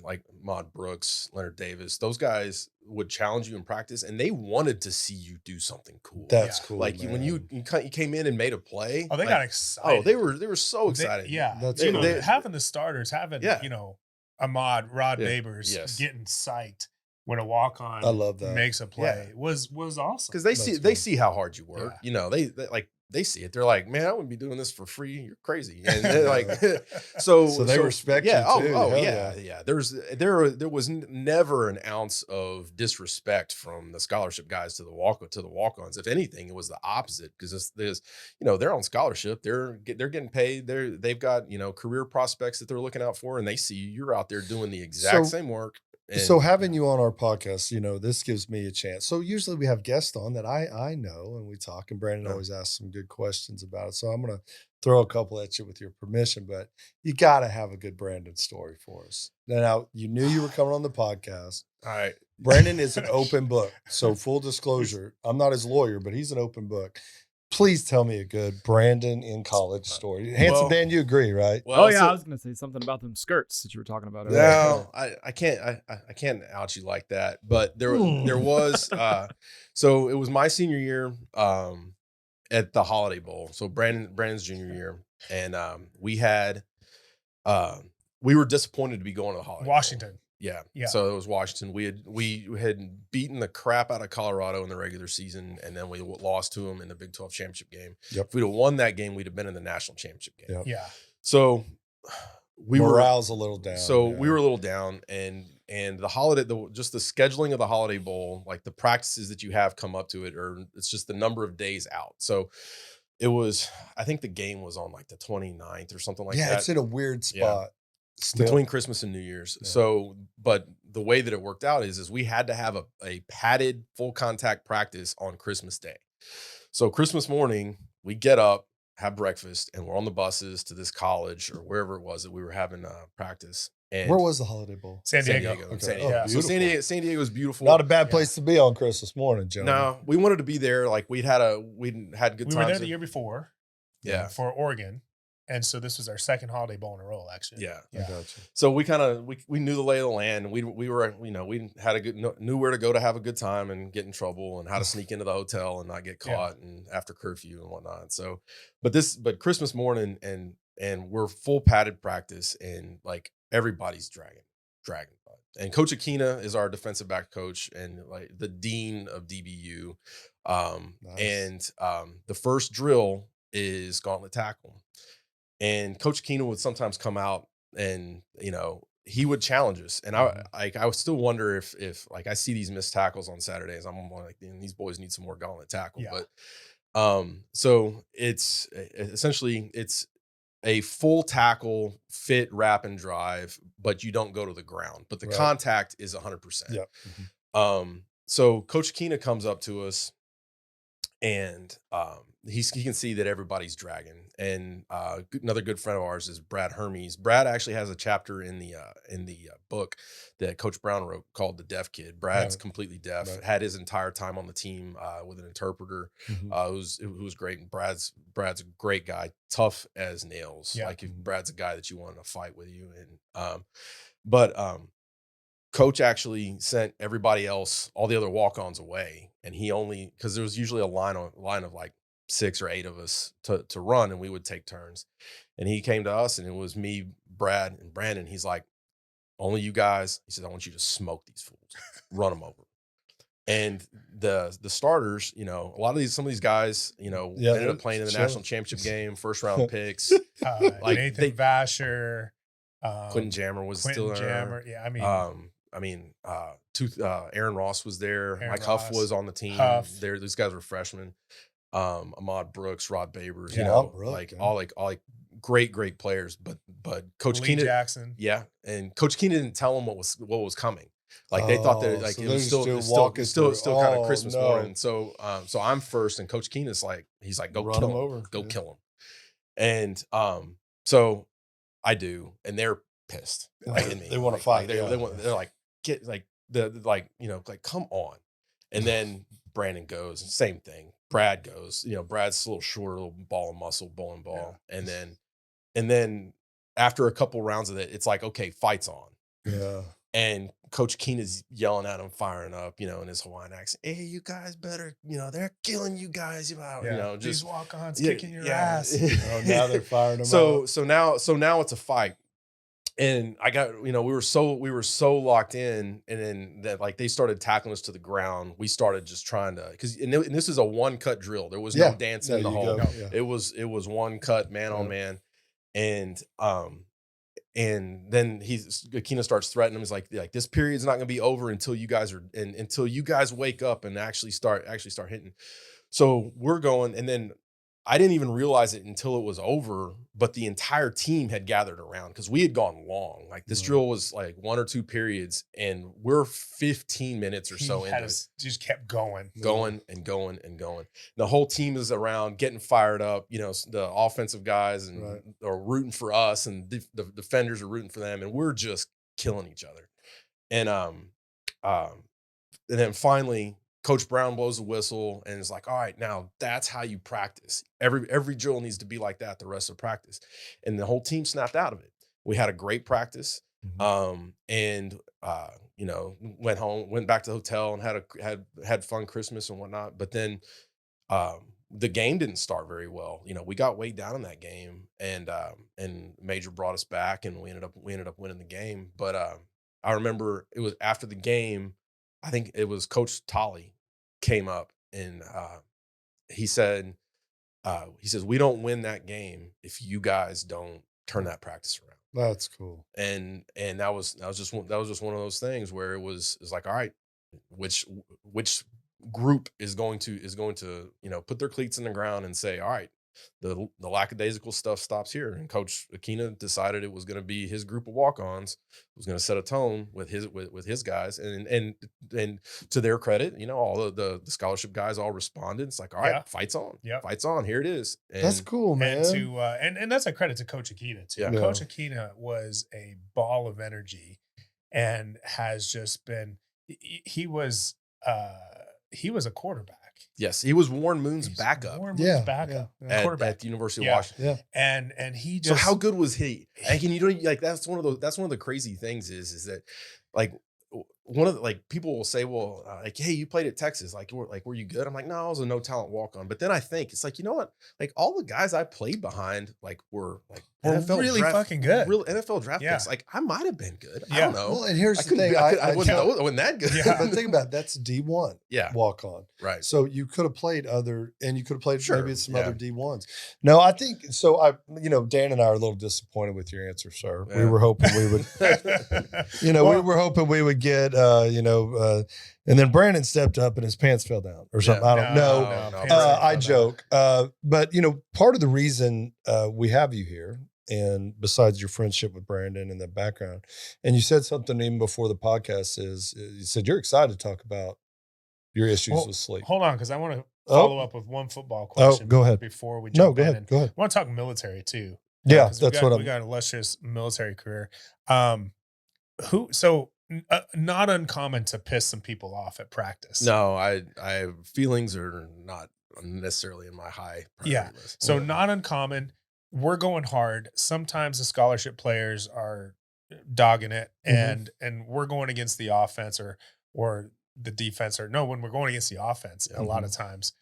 like Maude Brooks, Leonard Davis, those guys would challenge you in practice, and they wanted to see you do something cool. That's Yeah. cool. Like, when you came in and made a play. Oh, they like, got excited. oh, they were so They- excited. yeah. That's You know, cool. having the starters, having, Yeah. Ahmad, Rod Yeah. Babers Yes. getting psyched when a walk-on I love that. makes a play was awesome. Because they That's they cool. see how hard you work. They see it. They're like, man, I wouldn't be doing this for free. You're crazy. And they're like, So they respect you yeah, too. Oh, Hell yeah, yeah. There was never an ounce of disrespect from the scholarship guys to the walk-ons. If anything, it was the opposite, because they're on scholarship. They're getting paid. They've got career prospects that they're looking out for, and they see you're out there doing the exact same work. So having you on our podcast, this gives me a chance. So usually we have guests on that I know, and we talk, and Brandon Yeah. always asks some good questions about it. So I'm going to throw a couple at you with your permission, but you got to have a good Brandon story for us. Now, you knew you were coming on the podcast. all right. Brandon is an open book. So full disclosure, I'm not his lawyer, but he's an open book. Please tell me a good Brandon in college story. Handsome Well- Dan, you agree, right? Well, Oh yeah, so- I was gonna say something about them skirts that you were talking about earlier. No, I can't out you like that. But there was so it was my senior year at the Holiday Bowl. So Brandon's junior year, and we were disappointed to be going to the Holiday Bowl. Washington. Yeah. Yeah. So it was Washington. We had beaten the crap out of Colorado in the regular season, and then we lost to them in the Big 12 championship game. Yep. If we'd have won that game, we'd have been in the national championship game. Yep. Yeah. So Morale's a little down. So yeah. we were a little down, and the holiday, just the scheduling of the Holiday Bowl, like the practices that you have come up to it, or it's just the number of days out. So it was, I think the game was on like the 29th or something like that. Yeah, it's in a weird spot. Still. Between Christmas and New Year's. Yeah. So, but the way that it worked out is we had to have a padded full contact practice on Christmas Day. So Christmas morning, we get up, have breakfast, and we're on the buses to this college or wherever it was that we were having practice. And Where was the Holiday Bowl? San Diego. Okay. San Oh, Diego. So beautiful. San Diego is beautiful. Not a bad place to be on Christmas morning, Joe. No, we wanted to be there. Like we'd had good We times. were there the year before. Yeah. For Oregon. And so this was our second Holiday Bowl in a row, actually. Yeah. I got you. So we kind of we knew the lay of the land. We were, you know, we had a good knew where to go to have a good time and get in trouble, and how to sneak into the hotel and not get caught, and after curfew and whatnot. So, but Christmas morning, and we're full padded practice, and like everybody's dragging. And Coach Akina is our defensive back coach and like the dean of DBU. Nice. And the first drill is gauntlet tackle. And Coach Keenan would sometimes come out and, you know, he would challenge us. And I would still wonder if like I see these missed tackles on Saturdays, I'm like, these boys need some more gauntlet tackle. Yeah. But so it's essentially it's a full tackle, fit, wrap, and drive, but you don't go to the ground. But the contact is 100%. Yeah. So Coach Keena comes up to us, and he can see that everybody's dragging. And another good friend of ours is Brad Hermes. Brad actually has a chapter in the book that Coach Brown wrote called The Deaf Kid. Brad's completely deaf, had his entire time on the team with an interpreter, who was great. And Brad's a great guy, tough as nails. Yeah. Like if Brad's a guy that you want to fight with you. And but Coach actually sent everybody else, all the other walk-ons, away, and he only, because there was usually a line of like 6 or 8 of us to run, and we would take turns. And he came to us, and it was me, Brad, and Brandon. He's like, only you guys. He said, I want you to smoke these fools, run them over. And the starters, you know, some of these guys, you know, ended up playing in the national championship game, first round picks. Like Nathan Vasher, Quentin Jammer was still there. Yeah, I mean, Aaron Ross was there. Mike Huff was on the team. These guys were freshmen. Ahmad Brooks, Rod Babers, you know, all great players. But Coach Keenan Jackson, and Coach Keenan didn't tell them what was coming. Like they thought that like so it was still kind of Christmas morning. So I'm first, and Coach Keenan's like, he's like, go kill him over, kill him. And so I do, and they're pissed. Like, they want to fight. They're like, get like you know, like, come on. And then Brandon goes, same thing. Brad goes, you know, Brad's a little shorter, little ball of muscle, bowling ball. Yeah. And then after a couple rounds of it, it's like, okay, fight's on. Yeah. And Coach Keenan's yelling at him, firing up, you know, in his Hawaiian accent. Hey, you guys better, you know, they're killing you guys. You know, just these walk-ons kicking your ass. Oh, now they're firing them up. up. So now it's a fight. And I got, you know, we were so locked in, and then that, like, they started tackling us to the ground. We started just trying to, and this is a one cut drill. There was no dancing in the hole. No. Yeah. It was one cut, man on man. And then Akina starts threatening him. He's like this period's not going to be over until you guys wake up and actually start hitting. So we're going, and then I didn't even realize it until it was over, but the entire team had gathered around because we had gone long. Like this drill was like 1 or 2 periods, and we're 15 minutes or so into it. Just kept going. And going. The whole team is around getting fired up. You know, the offensive guys are rooting for us, and the defenders are rooting for them, and we're just killing each other. And then finally, Coach Brown blows the whistle and is like, all right, now that's how you practice. Every drill needs to be like that the rest of practice. And the whole team snapped out of it. We had a great practice. And you know, went home, went back to the hotel, and had fun Christmas and whatnot. But then the game didn't start very well. You know, we got weighed down in that game, and Major brought us back, and we ended up winning the game. But I remember it was after the game, I think it was Coach Tolley came up, and he says, we don't win that game if you guys don't turn that practice around. That's cool. And that was just one of those things where it was like, all right, which group is going to, you know, put their cleats in the ground and say, all right, the lackadaisical stuff stops here. And Coach Akina decided it was going to be his group of walk-ons, was going to set a tone with his guys, and to their credit, you know, all the scholarship guys all responded. It's like, all right, fight's on. Yeah, fight's on. Here it is. And that's cool, man. And that's a credit to Coach Akina too. Yeah. Coach Akina was a ball of energy, and has just been. He was a quarterback. Yes, he was Warren Moon's backup Warren Yeah, Moon's backup. Quarterback. at the University Yeah. of Washington. Yeah. And he So just how good was he? And you know, like that's one of the crazy things is that like one of the, like people will say, well, like, hey, you played at Texas, like were you good? I'm like, no, I was a no talent walk on. But then I think it's like, you know what? Like all the guys I played behind, like were really fucking good. real NFL draft Yeah. picks. Like I might have been good. I Yeah. don't know. Well, and here's I the couldn't thing. be- I wasn't that good. Yeah. But think about it, that's D1 Yeah, walk on. right. So you could have played and you could have played Sure, maybe some yeah. other D1s. No, I think so. Dan and I are a little disappointed with your answer, sir. We Yeah. were hoping we would, we were hoping we would get, and then Brandon stepped up and his pants fell down or something. Yeah. I don't know. pants No, fell I down. joke. But part of the reason we have you here, and besides your friendship with Brandon and the background, and you said something even before the podcast is you said you're excited to talk about your issues Well, with sleep. Hold on, because I want to follow up with one football Oh, question. go ahead. Before we No, jump go in. ahead. And Go ahead. I want to talk military too. Yeah, 'Cause that's we what got an illustrious military career. Not uncommon to piss some people off at practice. No, I feelings are not necessarily in my high priority list. So not uncommon. We're going hard. Sometimes the scholarship players are dogging it, and we're going against the offense or the defense, or no, when we're going against the offense, a lot of times.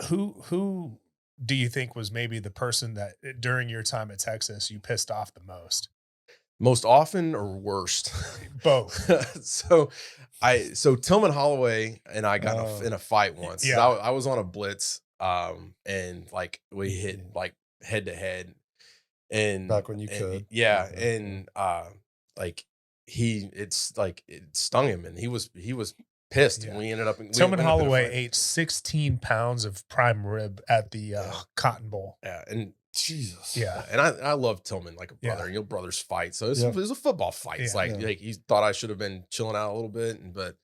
Who do you think was maybe the person that during your time at Texas you pissed off the most? Most often or worst? Both. So Tillman Holloway and I got in a fight once. Yeah. I was on a blitz, and like we hit like head to head, and Back when you and could. yeah, Mhm. and like it stung him, and he was pissed, Yeah. and we ended up. Tillman we ended up in a Holloway fight. ate 16 pounds of prime rib at the Cotton Bowl. Yeah, and Jesus. Yeah. And I love Tillman like a Yeah. brother, and your brothers fight. So Yeah. it was a football fight. It's Yeah. like he thought I should have been chilling out a little bit, but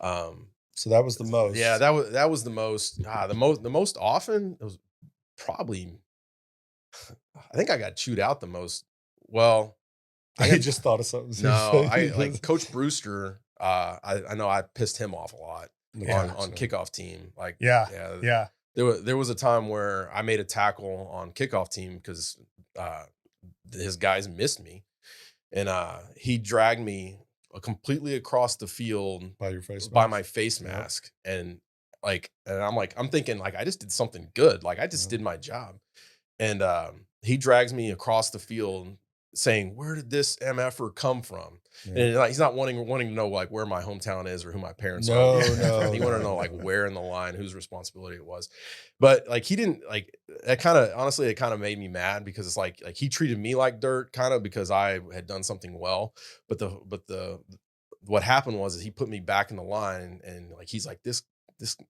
So that was the most. yeah, that was the most the most often it was probably I think I got chewed out the most. Well, I just thought of something. no, I like Coach Brewster. I know I pissed him off a lot on kickoff team. Like Yeah. There was a time where I made a tackle on kickoff team because his guys missed me, and he dragged me completely across the field by your face. by my face mask, and I'm thinking like I just did something good, like I just did my job, and he drags me across the field saying, "Where did this MFer come from?" Yeah. And like he's not wanting to know like where my hometown is or who my parents No, are. no, He wanted to know like where in the line, whose responsibility it was. But like he didn't like it kind of made me mad because it's like he treated me like dirt kind of because I had done something well. But what happened was is he put me back in the line and like he's like this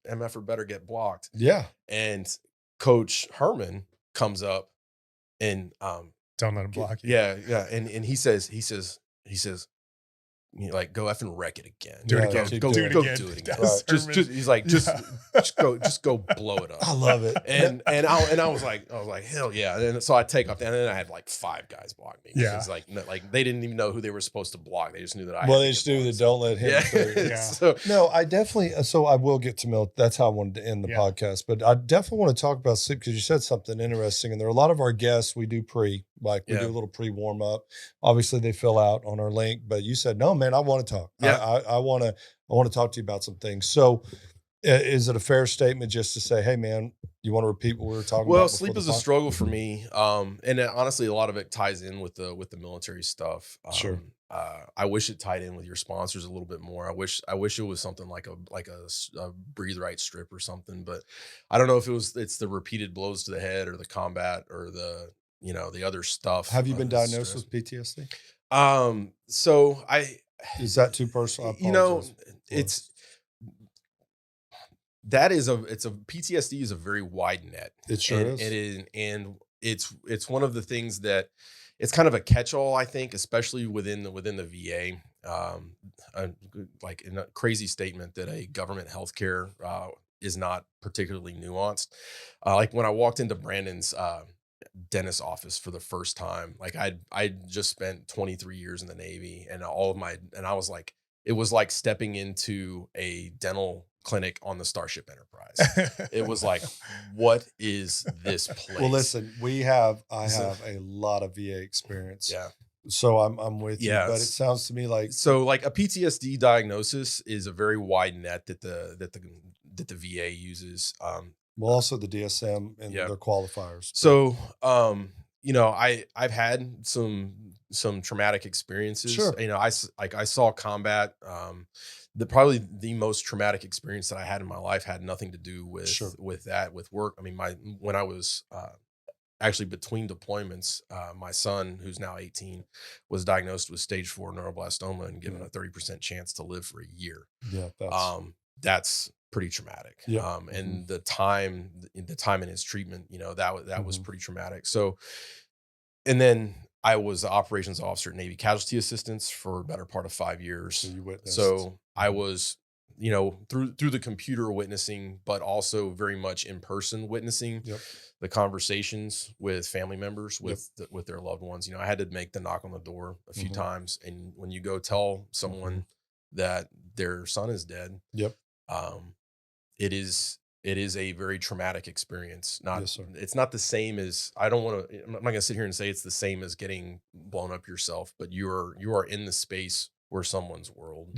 MFer better get blocked. Yeah. And Coach Herman comes up and Don't let him block you. yeah. And he says, you know, like go effing wreck it again. Do it Yeah, again. keep Go doing it. do again. it again. Right. Just he's like, just go blow it up. I love it. And I was like, hell yeah. And so I take off, and then I had like 5 guys block me. Yeah. Because like they didn't even know who they were supposed to block. They just knew that I. Well, had they to just get do blocked. that. Don't let him. Yeah. through. Yeah. So No, I definitely. So I will get to that's how I wanted to end the Yeah. podcast. But I definitely want to talk about sleep because you said something interesting, and there are a lot of our guests we do we do a little pre warm up. Obviously, they fill out on our link, but you said no, man. I want to talk. Yeah. I want to talk to you about some things. So, is it a fair statement just to say, hey, man, you want to repeat what we were talking about? well, before sleep the is a pod- struggle for me. And honestly, a lot of it ties in with the military stuff. Sure. I wish it tied in with your sponsors a little bit more. I wish it was something like a breathe right strip or something, but I don't know if it's the repeated blows to the head or the combat or the other stuff. Have you been diagnosed stress. with PTSD? So Is that too personal? I you know, apologize. it's a PTSD is a very wide net. It sure and, is. and it's one of the things that it's kind of a catch-all, I think, especially within the VA. Like in a crazy statement that a government healthcare is not particularly nuanced. Like when I walked into Brandon's dentist office for the first time, like I just spent 23 years in the Navy, and I was like, it was like stepping into a dental clinic on the Starship Enterprise. It was like, what is this place? Well, listen, I have a lot of VA experience. Yeah. So I'm with you, but it it's- sounds to me like So like a PTSD diagnosis is a very wide net that the VA uses. well, also the DSM and Yeah. their qualifiers. So, you know, I've had some traumatic experiences. Sure. You know, I saw combat. Probably the most traumatic experience that I had in my life had nothing to do with Sure. with work. I mean, when I was actually between deployments, my son, who's now 18, was diagnosed with stage 4 neuroblastoma and given a 30% chance to live for a year. Yeah, That's pretty traumatic. Yeah. And the time in his treatment, you know, that was pretty traumatic. So, and then I was the operations officer at Navy Casualty Assistance for a better part of 5 years. So you witnessed. So I was, you know, through the computer witnessing, but also very much in person witnessing Yep. the conversations with family members, with their loved ones. You know, I had to make the knock on the door a few times, and when you go tell someone that their son is dead, Yep. it is a very traumatic experience. Yes, sir. It's not the same as, I'm not going to sit here and say it's the same as getting blown up yourself, but you are in the space where someone's world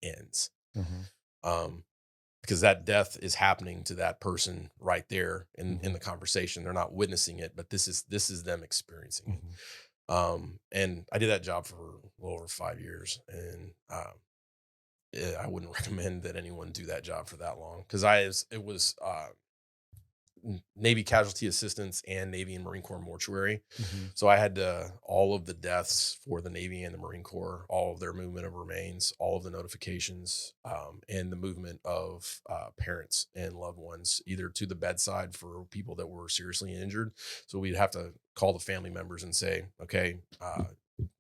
ends. Because that death is happening to that person right there in the conversation. They're not witnessing it, but this is them experiencing it. And I did that job for a little over 5 years, and I wouldn't recommend that anyone do that job for that long, because it was Navy Casualty Assistance and Navy and Marine Corps mortuary. So I had all of the deaths for the Navy and the Marine Corps, all of their movement of remains, all of the notifications, and the movement of parents and loved ones, either to the bedside for people that were seriously injured. So we'd have to call the family members and say, okay,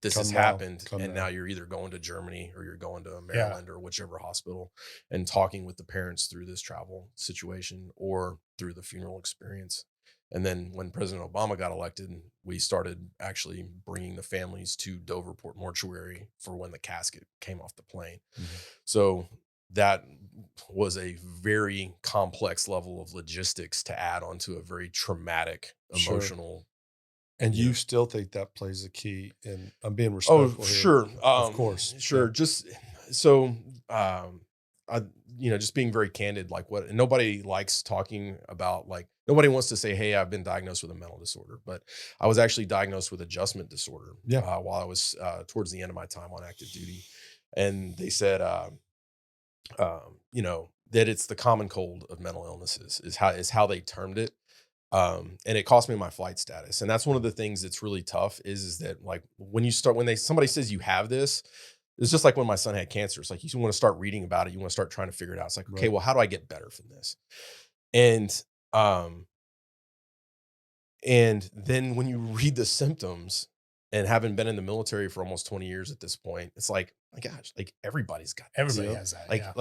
this has happened, and now you're either going to Germany or you're going to Maryland or whichever hospital, and talking with the parents through this travel situation or through the funeral experience. And then when President Obama got elected, we started actually bringing the families to Doverport Mortuary for when the casket came off the plane. So that was a very complex level of logistics to add onto a very traumatic, emotional. And you still think that plays a key in, I'm being respectful. Oh, here. sure. Of course. Sure. Yeah. Just so, just being very candid, like nobody likes talking about, like, nobody wants to say, hey, I've been diagnosed with a mental disorder, but I was actually diagnosed with adjustment disorder while I was towards the end of my time on active duty. And they said, that it's the common cold of mental illnesses is how they termed it. And it cost me my flight status. And that's one of the things that's really tough is that, like, when somebody says you have this, it's just like when my son had cancer. It's like, you want to start reading about it. You want to start trying to figure it out. It's like, okay, well, how do I get better from this? And then when you read the symptoms, and having been in the military for almost 20 years at this point, it's like, my gosh, like everybody's got this, Everybody has that.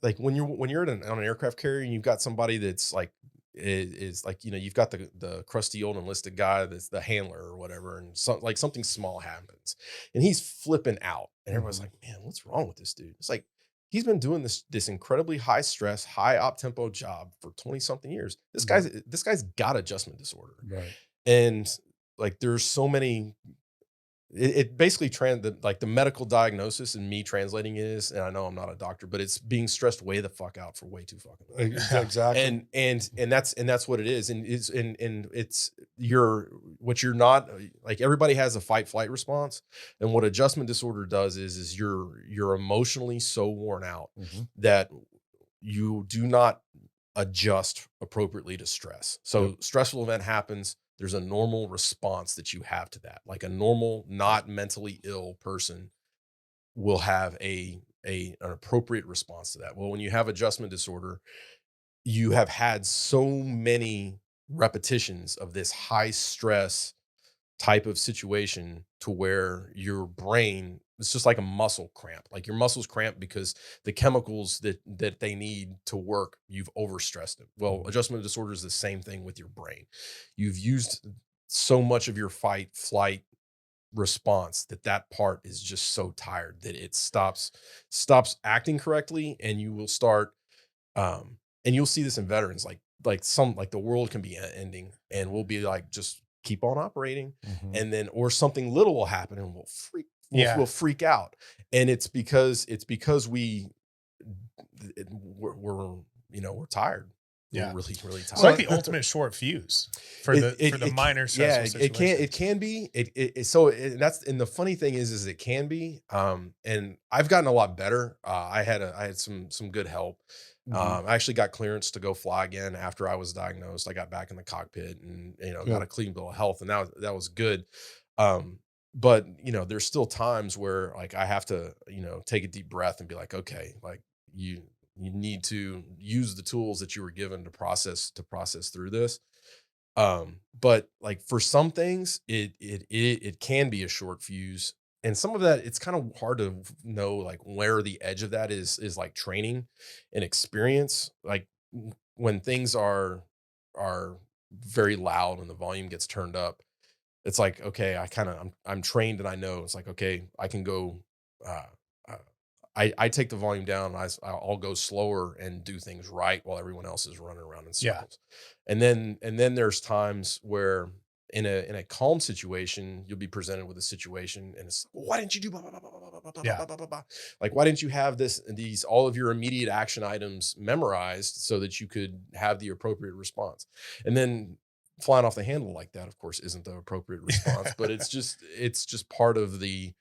Like when you're on an aircraft carrier and you've got somebody that's like, is like, you've got the crusty old enlisted guy that's the handler or whatever, and something small happens and he's flipping out, and everyone's like, man, what's wrong with this dude? It's like, he's been doing this incredibly high stress, high op tempo job for 20 something years. This guy's got adjustment disorder. Right. And like, there's so many, it basically the medical diagnosis and me translating it is, and I know I'm not a doctor, but it's being stressed way the fuck out for way too fucking long. Exactly. And that's what it is. And it's what you're not, like, everybody has a fight flight response. And what adjustment disorder does is you're emotionally so worn out that you do not adjust appropriately to stress. So stressful event happens. There's a normal response that you have to that. Like a normal, not mentally ill person will have an appropriate response to that. Well, when you have adjustment disorder, you have had so many repetitions of this high stress type of situation to where your brain, it's just like a muscle cramp. Like, your muscles cramp because the chemicals that they need to work, you've overstressed them. Well, adjustment disorder is the same thing with your brain. You've used so much of your fight, flight, response, that part is just so tired that it stops acting correctly, and you will start and you'll see this in veterans, like the world can be ending, and we'll be like, just keep on operating, and then or something little will happen and we'll freak out, and it's because we're tired. Yeah. We're really tired. It's like the ultimate short fuse for the minor stressful situations. It can be. That's, and the funny thing is it can be. And I've gotten a lot better. I had some good help. I actually got clearance to go fly again after I was diagnosed. I got back in the cockpit and got a clean bill of health, and that was good. But there's still times where like I have to take a deep breath and be like, okay, like you need to use the tools that you were given to process through this. But like for some things, it can be a short fuse, and some of that, it's kind of hard to know like where the edge of that is like training and experience. Like when things are very loud and the volume gets turned up, it's like, okay, I'm trained and I know it's like, okay, I can go, I take the volume down and I'll go slower and do things right while everyone else is running around in circles. And then there's times where in a calm situation, you'll be presented with a situation and it's, well, why didn't you do blah, blah, blah, blah, blah, blah, blah, blah, blah, blah, blah. Like, why didn't you have all of your immediate action items memorized so that you could have the appropriate response? And then flying off the handle like that, of course, isn't the appropriate response, but it's just part of the,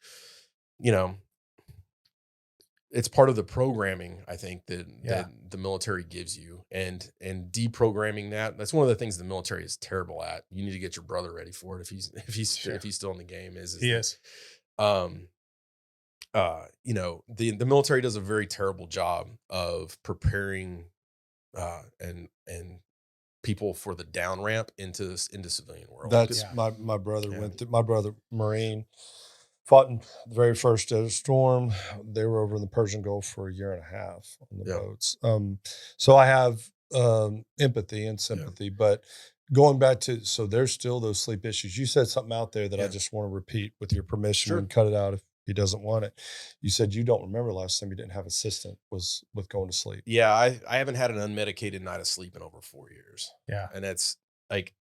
it's part of the programming, I think, that the military gives you, and deprogramming that's one of the things the military is terrible at. You need to get your brother ready for it if he's still in the game. He is. The military does a very terrible job of preparing and people for the down ramp into civilian world. That's my brother went through. My brother, Marine, fought in the very first storm. They were over in the Persian Gulf for a year and a half on the boats. So I have empathy and sympathy, but going back to, so there's still those sleep issues. You said something out there that I just want to repeat with your permission and cut it out if he doesn't want it. You said you don't remember last time you didn't have assistant was with going to sleep. Yeah. I haven't had an unmedicated night of sleep in over 4 years. Yeah. And it's like,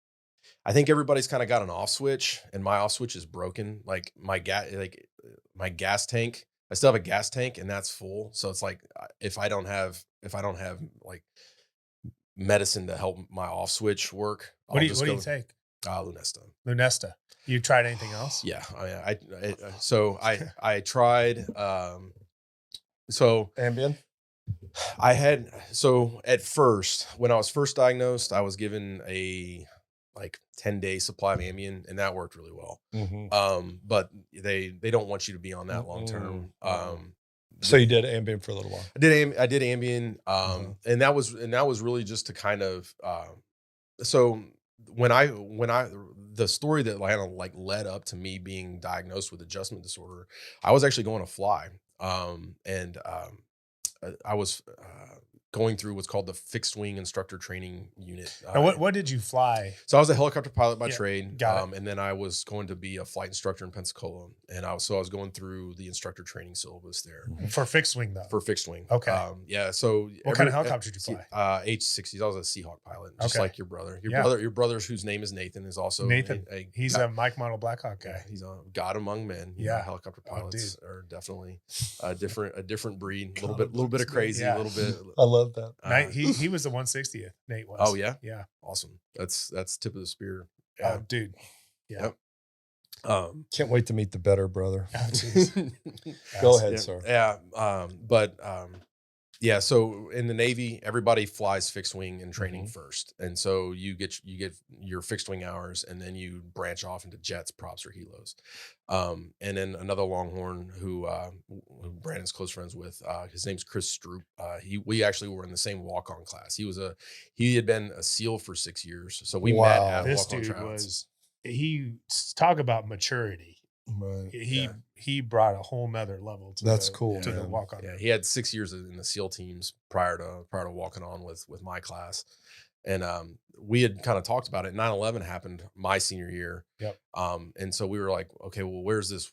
I think everybody's kind of got an off switch, and my off switch is broken. Like my gas tank, I still have a gas tank and that's full. So it's like, if I don't have like medicine to help my off switch work, what do you take? Lunesta. You tried anything else? Yeah. I tried, Ambien? At first, when I was first diagnosed, I was given a 10-day supply of Ambien, and that worked really well. But they don't want you to be on that long term. So you did Ambien for a little while. I did Ambien. And that was really just to kind of, so when the story that led up to me being diagnosed with adjustment disorder, I was actually going to fly. I was going through what's called the fixed wing instructor training unit. Now, what did you fly? So I was a helicopter pilot by trade. Got it. And then I was going to be a flight instructor in Pensacola. And I was going through the instructor training syllabus there. For fixed wing though? For fixed wing. Okay. So what kind of helicopter did you fly? H-60s. I was a Seahawk pilot, just like your brother. Your brother, whose name is Nathan, is also Nathan. He's a Mike Model Blackhawk guy. He's a god among men. Helicopter pilots are definitely a different breed. A little bit of crazy. A little bit. I love that. He was the 160th. Nate was. Oh yeah. Yeah. Awesome. That's tip of the spear. Oh, dude. Yeah. Yep. Can't wait to meet the better brother. Oh, Go ahead, sir. Yeah. So in the Navy, everybody flies fixed wing in training first, and so you get your fixed wing hours, and then you branch off into jets, props, or helos. And then another Longhorn who Brandon's close friends with, his name's Chris Stroop. We actually were in the same walk-on class. He had been a SEAL for 6 years, so we met at this walk-on dude tryouts. He talk about maturity. Right. He brought a whole nother level to the walk on. Yeah, he had 6 years in the SEAL teams prior to walking on with my class. And we had kind of talked about it. 9/11 happened my senior year. Yep. And so we were like, okay, well, where's this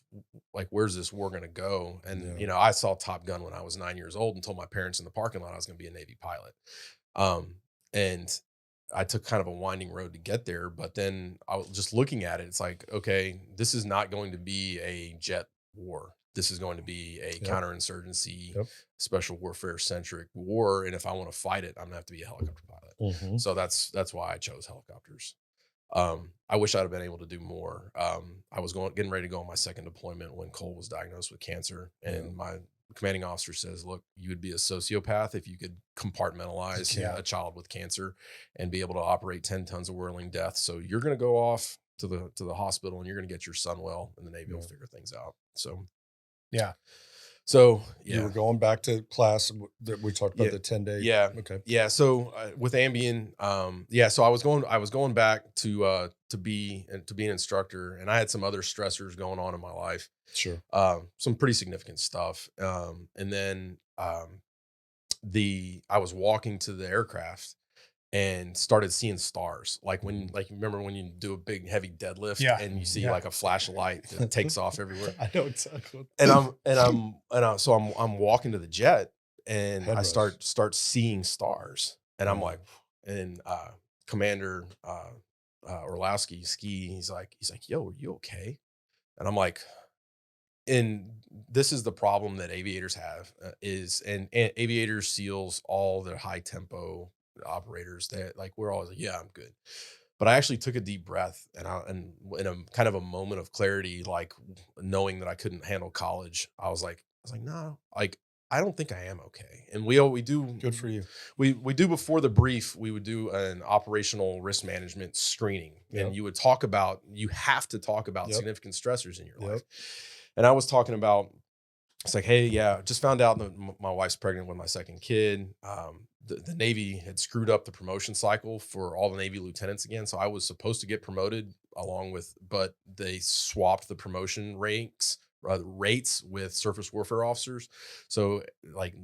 war going to go? And, Yeah. I saw Top Gun when I was 9 years old and told my parents in the parking lot I was going to be a Navy pilot. And I took kind of a winding road to get there. But then I was just looking at it. It's like, okay, this is not going to be a jet war. This is going to be a counterinsurgency, special warfare centric war. And if I want to fight it, I'm gonna have to be a helicopter pilot. Mm-hmm. So that's why I chose helicopters. I wish I'd have been able to do more. I was getting ready to go on my second deployment when Cole was diagnosed with cancer, and my commanding officer says, "Look, you would be a sociopath if you could compartmentalize a child with cancer and be able to operate 10 tons of whirling death. So you're going to go off to the hospital and you're going to get your son well, and the Navy will figure things out." So So you were going back to class that we talked about the 10-day. Yeah. Okay. Yeah. So with Ambien, so I was going back to be an instructor, and I had some other stressors going on in my life. Sure. Some pretty significant stuff. And then I was walking to the aircraft and started seeing stars. Like you remember when you do a big heavy deadlift and you see like a flash of light that takes off everywhere. I know exactly. So I'm walking to the jet, and I Headrest. start seeing stars, and I'm like, and Commander Orlowski Ski, he's like, "Yo, are you okay?" And I'm like, and this is the problem that aviators have and aviators, SEALs, all the high tempo operators, that like, we're always like, "Yeah, I'm good." But I actually took a deep breath, and in a kind of a moment of clarity, like knowing that I couldn't handle college, I was like, "No, like, I don't think I am okay." And we do Good for you. We do before the brief, we would do an operational risk management screening, and you have to talk about significant stressors in your life. And I was talking about, it's like, "Hey, just found out that my wife's pregnant with my second kid. The Navy had screwed up the promotion cycle for all the Navy lieutenants again. So I was supposed to get promoted but they swapped the promotion rates with surface warfare officers. So like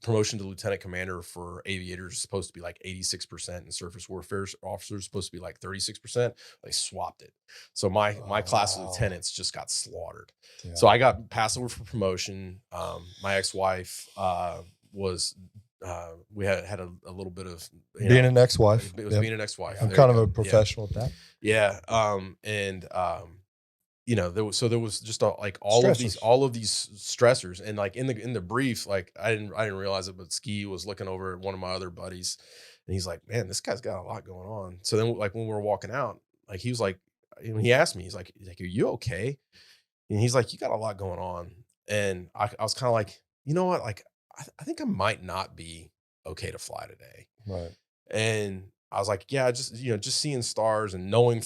promotion to lieutenant commander for aviators is supposed to be like 86%, and surface warfare officers supposed to be like 36%. They swapped it. So my class of lieutenants just got slaughtered. Yeah. So I got passed over for promotion. My ex-wife was we had a little bit of being an ex-wife. It was being an ex-wife. I'm kind of a professional at that. Yeah. There was just all of these stressors, and like in the brief, like I didn't realize it, but Ski was looking over at one of my other buddies, and he's like, "Man, this guy's got a lot going on." So then, like when we were walking out, like he was like, when he asked me, he's like, "Are you okay?" And he's like, "You got a lot going on," and I was kind of like, you know what, like I think I might not be okay to fly today. Right. And I was like, yeah, just seeing stars and knowing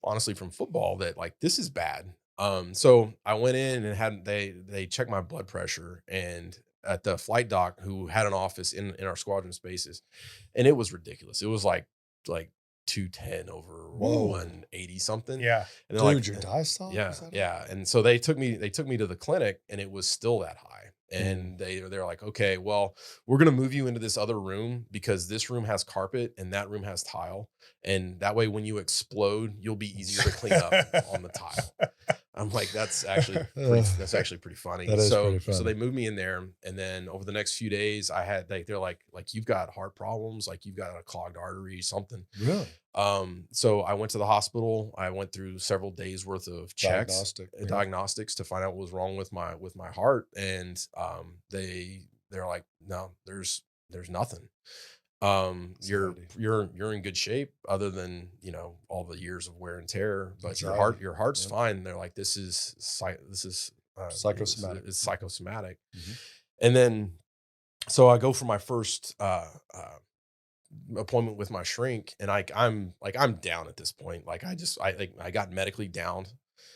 honestly from football that like this is bad. So I went in and they checked my blood pressure, and at the flight doc, who had an office in our squadron spaces, and it was ridiculous. It was like 210 over 180 something. Yeah. And dude, your diastole? Yeah. And so they took me to the clinic, and it was still that high. And they're like, "Okay, well, we're going to move you into this other room because this room has carpet and that room has tile. And that way, when you explode, you'll be easier to clean up on the tile." I'm like, that's actually pretty funny. That is pretty funny. So they moved me in there, and then over the next few days, they're like, "You've got heart problems, like you've got a clogged artery, something." Really? So I went to the hospital. I went through several days worth of checks, diagnostics to find out what was wrong with my heart, and they're like, "No, there's nothing. You're in good shape, other than all the years of wear and tear, but your heart's fine." They're like, this is psychosomatic. It's psychosomatic. Mm-hmm. And then so I go for my first appointment with my shrink, and I'm down at this point. Like I got medically down.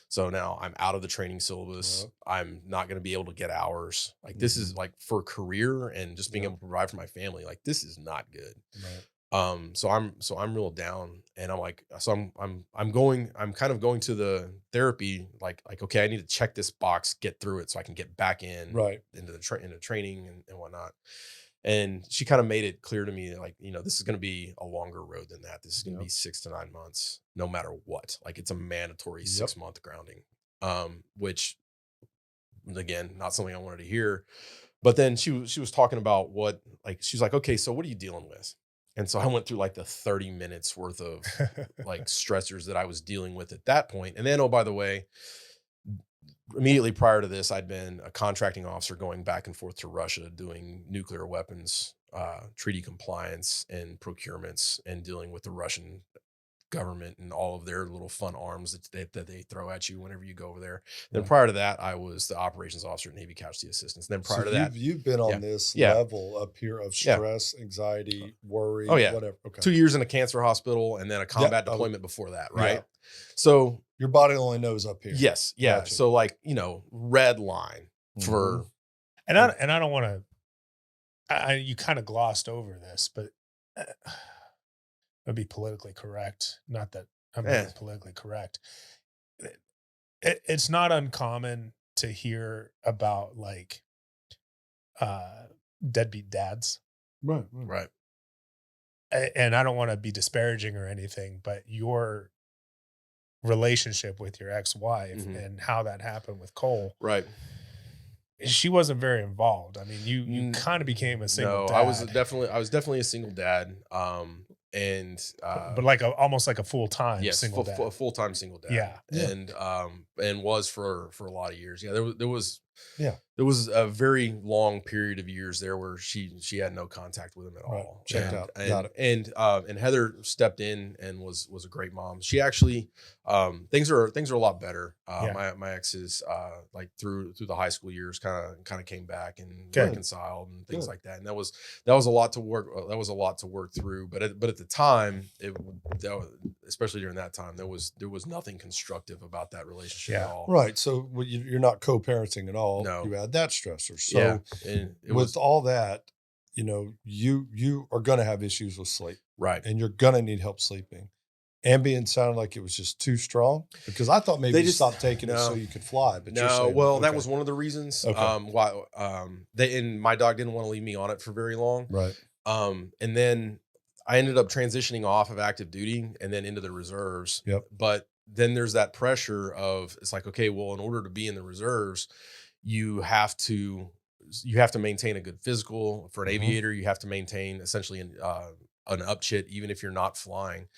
So now I'm out of the training syllabus. Yep. I'm not going to be able to get hours. Like this is like for career and just being able to provide for my family. Like this is not good. Right. So I'm real down, and I'm like, so I'm kind of going to the therapy. Like, okay, I need to check this box, get through it so I can get back in into training and whatnot. And she kind of made it clear to me, like, this is going to be a longer road than that. This is going to be 6 to 9 months, no matter what. Like, it's a mandatory 6-month grounding, which, again, not something I wanted to hear. But then she was talking about she's like, okay, so what are you dealing with? And so I went through like the 30 minutes worth of like stressors that I was dealing with at that point. And then, oh, by the way, immediately prior to this, I'd been a contracting officer going back and forth to Russia, doing nuclear weapons, treaty compliance and procurements, and dealing with the Russian government and all of their little fun arms that they throw at you whenever you go over there. Then prior to that, I was the operations officer at Navy Casualty Assistance. And then prior to that, you've been on this level up here of stress, anxiety, worry, whatever. Okay. 2 years in a cancer hospital and then a combat deployment before that, right? So your body only knows up here. Yes, yeah. Gotcha. So like, red line for, and I don't want to. You kind of glossed over this, but. It'd be politically correct. Not that I'm being politically correct. It's not uncommon to hear about like deadbeat dads. Right. And I don't want to be disparaging or anything, but your relationship with your ex-wife and how that happened with Cole. Right. She wasn't very involved. I mean, you kind of became a single dad. I was definitely a single dad. But like almost like a full-time single dad. A full-time single dad. Yeah. And was for a lot of years. Yeah. There was a very long period of years there where she had no contact with him at all. Checked out. Got it. And Heather stepped in and was a great mom. She actually, things are a lot better. My exes, like through the high school years kind of came back and reconciled and things like that. And that was a lot to work. That was a lot to work through. But at the time, especially during that time, there was nothing constructive about that relationship at all. Right. So you're not co-parenting at all. No. You had that stressor. So with all that, you are going to have issues with sleep. Right. And you're going to need help sleeping. Ambien sounded like it was just too strong, because I thought maybe you stopped taking it so you could fly. But that was one of the reasons why and my dog didn't want to leave me on it for very long. Right. And then I ended up transitioning off of active duty and then into the reserves. Yep. But then there's that pressure of, it's like, okay, well, in order to be in the reserves, you have to maintain a good physical. For an aviator, you have to maintain essentially an upchit, even if you're not flying.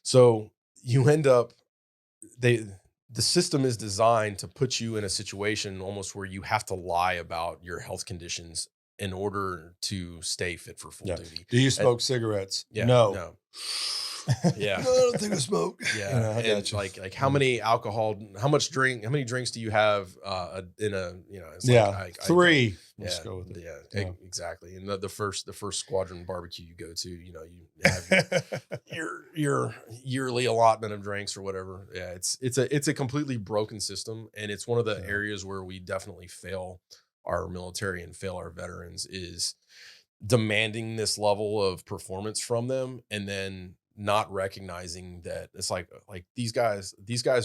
So you end up, the system is designed to put you in a situation almost where you have to lie about your health conditions in order to stay fit for full duty. Do you smoke cigarettes? Yeah. No. Yeah. No, I don't think I smoke. Yeah. And like how many drinks do you have in a, it's like, 3. Let's go with it. Yeah, exactly. And the first squadron barbecue you go to, you have your yearly allotment of drinks or whatever. Yeah. It's a completely broken system. And it's one of the areas where we definitely fail our military and fail our veterans, is demanding this level of performance from them and then not recognizing that it's like these guys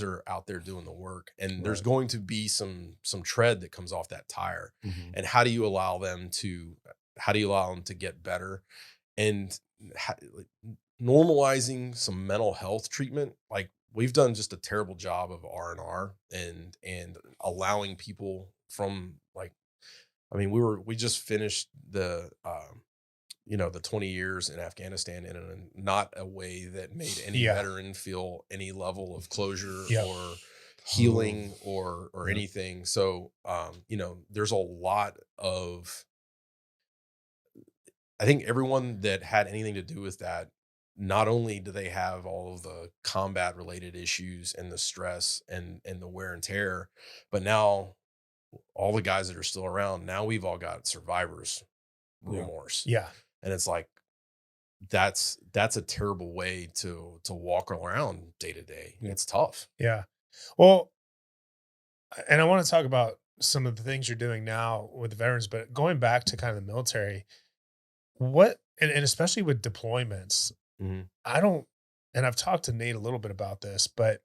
are out there doing the work, and there's going to be some tread that comes off that tire. And how do you allow them to get better, and normalizing some mental health treatment? Like, we've done just a terrible job of R&R and allowing people from, like, I mean, we just finished the 20 years in Afghanistan in not a way that made any veteran feel any level of closure or healing or anything. So, there's a lot of, I think everyone that had anything to do with that, not only do they have all of the combat related issues and the stress and the wear and tear, but now all the guys that are still around, now we've all got survivor's remorse. Yeah. And it's like, that's a terrible way to walk around day to day. It's tough. Yeah. Well, and I want to talk about some of the things you're doing now with the veterans, but going back to kind of the military, and especially with deployments, and I've talked to Nate a little bit about this, but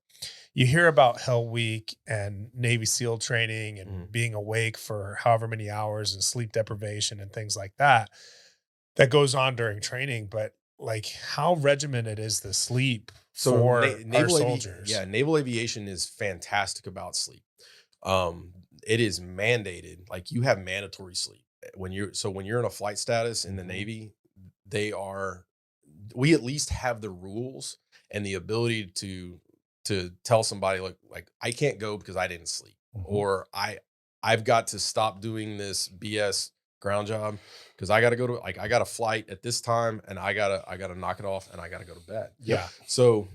you hear about Hell Week and Navy SEAL training and being awake for however many hours and sleep deprivation and things like that. that goes on during training, but like how regimented is the sleep for our soldiers? Naval aviation is fantastic about sleep. It is mandated. Like you have mandatory sleep when you're in a flight status in the Navy. We at least have the rules and the ability to tell somebody like I can't go because I didn't sleep, or I've got to stop doing this BS ground job because I got to go to I got a flight at this time and I gotta knock it off and I gotta go to bed. Yeah. So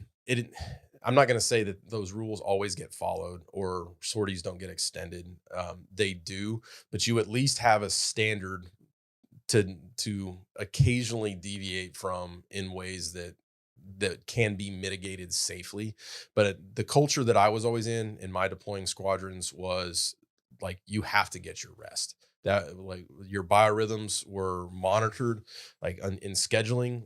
I'm not going to say that those rules always get followed or sorties don't get extended. They do, but you at least have a standard to occasionally deviate from in ways that can be mitigated safely. But the culture that I was always in my deploying squadrons was like, you have to get your rest. That like your biorhythms were monitored, like in scheduling.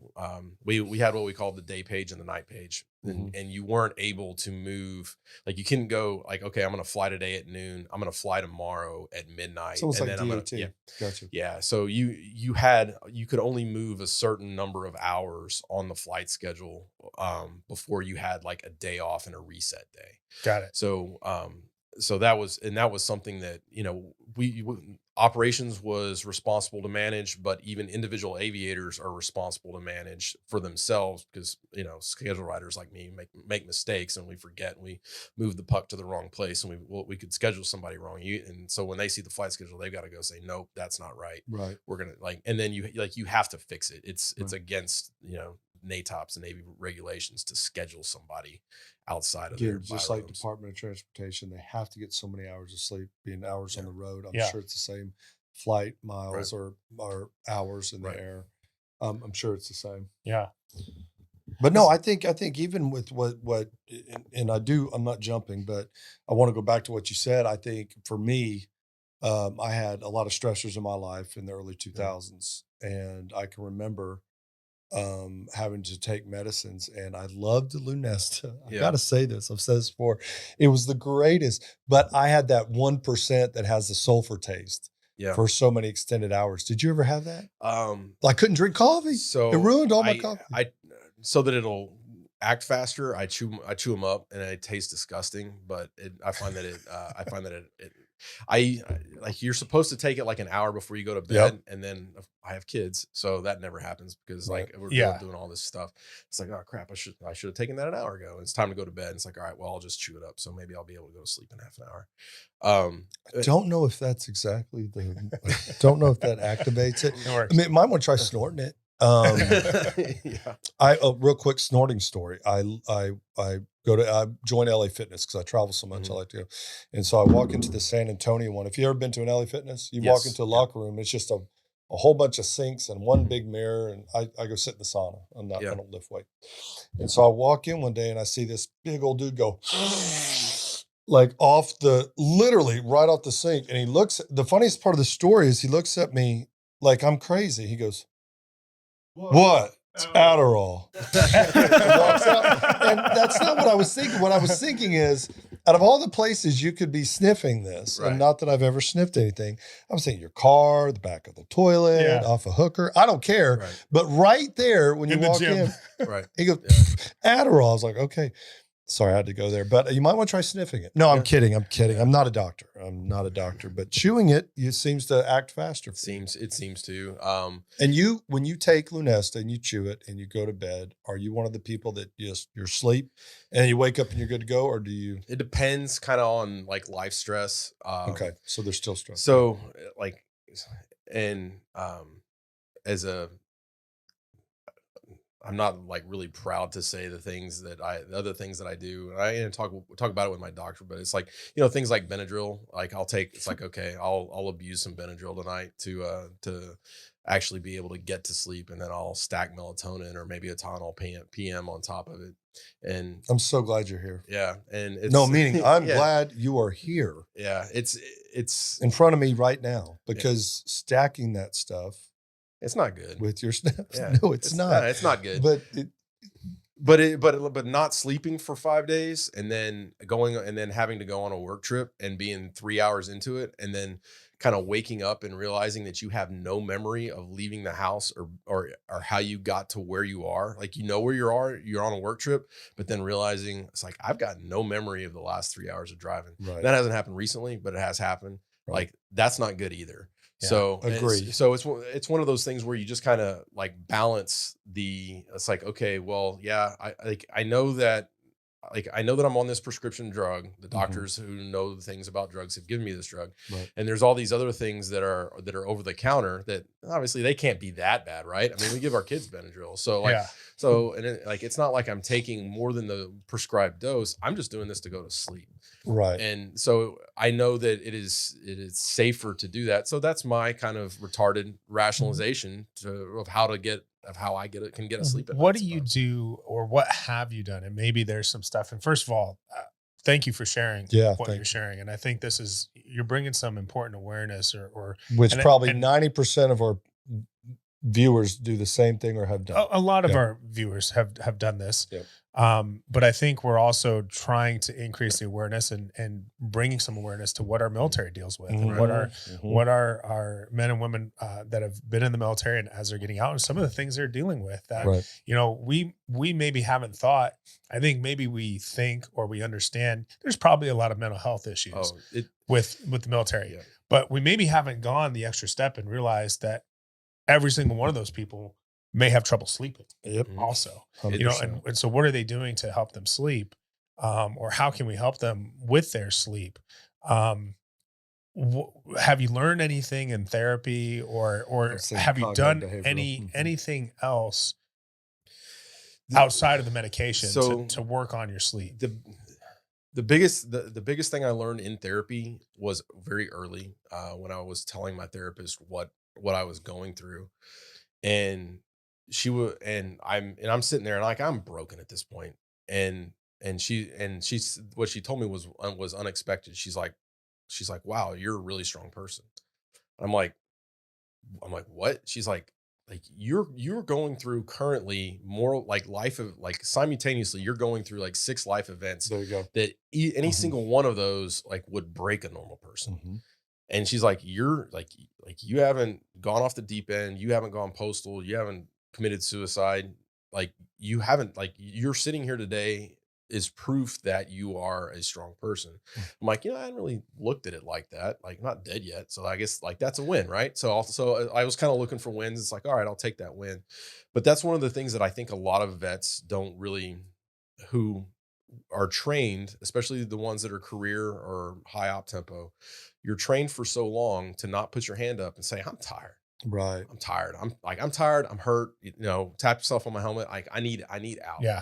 We had what we called the day page and the night page, and you weren't able to move. Like you couldn't go like, okay, I'm going to fly today at noon. I'm going to fly tomorrow at midnight. It's almost and like then DOT. Gotcha. Yeah. So you could only move a certain number of hours on the flight schedule before you had like a day off and a reset day. Got it. So that was something that, we operations was responsible to manage, but even individual aviators are responsible to manage for themselves because, schedule writers like me make mistakes and we forget and we move the puck to the wrong place and we could schedule somebody wrong. And so when they see the flight schedule, they've got to go say, nope, that's not right. Right. We're going to and then you have to fix it. It's against, NATOPS and Navy regulations to schedule somebody outside of their just biorhythms. like Department of Transportation, they have to get so many hours of sleep, being hours on the road. I'm sure it's the same flight miles or hours in the air. I'm sure it's the same. Yeah. But no, I think even with what and I'm not jumping, but I want to go back to what you said. I think for me, I had a lot of stressors in my life in the early 2000s, and I can remember having to take medicines, and I loved the Lunesta. I gotta say this, I've said this before, it was the greatest, but I had that 1% that has the sulfur taste for so many extended hours. Did you ever have that? I couldn't drink coffee. So it ruined all my coffee. So that it'll act faster, I chew them up and it tastes disgusting, but I find that like you're supposed to take it like an hour before you go to bed. And then I have kids, so that never happens because like we're doing all this stuff. It's like, oh crap, I should have taken that an hour ago. And it's time to go to bed. And it's like, all right, well, I'll just chew it up. So maybe I'll be able to go to sleep in half an hour. I don't know if that's exactly don't know if that activates it. I mean, might want to try snorting it. Real quick snorting story. I join LA Fitness because I travel so much. I like to go. And so I walk into the San Antonio one. If you ever been to an LA Fitness, you walk into a locker room, it's just a whole bunch of sinks and one big mirror. And I go sit in the sauna. I don't lift weight. And so I walk in one day and I see this big old dude go like literally right off the sink. And the funniest part of the story is he looks at me like I'm crazy. He goes, "What? It's Adderall." And walks out. And that's not what I was thinking. What I was thinking is, out of all the places you could be sniffing this, and not that I've ever sniffed anything, I was thinking your car, the back of the toilet, off a hooker. I don't care. But right there, when you walk in, he goes, Adderall. I was like, okay. Sorry, I had to go there, but you might want to try sniffing it. No, I'm kidding. I'm not a doctor. But chewing it seems to act faster. It seems to. And when you take Lunesta and you chew it and you go to bed, are you one of the people that you're asleep and you wake up and you're good to go, or do you? It depends kind of on like life stress. Okay, so there's still stress. So like, and I'm not like really proud to say the other things that I do. I didn't talk about it with my doctor, but it's like, things like Benadryl, like it's like, okay, I'll abuse some Benadryl tonight to actually be able to get to sleep. And then I'll stack melatonin or maybe a Tylenol PM on top of it. And I'm so glad you're here. Yeah. And meaning I'm glad you are here. Yeah. It's in front of me right now because stacking that stuff, it's not good with your snaps. Yeah, no, it's not. It's not good. But but not sleeping for 5 days and then having to go on a work trip and being 3 hours into it and then kind of waking up and realizing that you have no memory of leaving the house or how you got to where you are. Like, you know where you are, you're on a work trip, but then realizing it's like, I've got no memory of the last 3 hours of driving. Right. That hasn't happened recently, but it has happened. Right. Like, that's not good either. Yeah, So agree. it's one of those things where you just kind of like balance it's like, okay, well, yeah, I know that I'm on this prescription drug. The doctors who know the things about drugs have given me this drug. Right. And there's all these other things that are over the counter that obviously they can't be that bad, right? I mean, we give our kids Benadryl. So like, it's not like I'm taking more than the prescribed dose. I'm just doing this to go to sleep. Right. And so I know that it is safer to do that. So that's my kind of retarded rationalization of how I can get a sleep. What do you do, or what have you done? And maybe there's some stuff. And first of all, thank you for sharing what you're sharing. And I think you're bringing some important awareness which probably 90% of our viewers do the same thing or have done. A lot of our viewers have done this. Yep. But I think we're also trying to increase the awareness and bringing some awareness to what our military deals with and what our men and women that have been in the military and as they're getting out and some of the things they're dealing with that, we maybe haven't thought. I think maybe we think or we understand there's probably a lot of mental health issues with the military, but we maybe haven't gone the extra step and realized that every single one of those people may have trouble sleeping. Yep. Also, 100%. and so what are they doing to help them sleep? Or how can we help them with their sleep? Have you learned anything in therapy or have you done anything else outside of the medication to work on your sleep? The biggest thing I learned in therapy was very early when I was telling my therapist what I was going through, and I'm sitting there and like I'm broken at this point, and she's what she told me was unexpected. She's like, wow, you're a really strong person. I'm like, what? She's like you're going through currently more like simultaneously you're going through like 6 life events. There you go. That any single one of those like would break a normal person. And she's like, you're like you haven't gone off the deep end, you haven't gone postal, you haven't committed suicide, like you haven't, like you're sitting here today is proof that you are a strong person. I'm like, I hadn't really looked at it like that. Like, I'm not dead yet. So I guess like that's a win, right? So I was kind of looking for wins. It's like, all right, I'll take that win. But that's one of the things that I think a lot of vets don't really, who are trained, especially the ones that are career or high op tempo, you're trained for so long to not put your hand up and say, I'm tired. Right. I'm tired. I'm tired. I'm hurt. Tap yourself on my helmet. Like I need out. Yeah.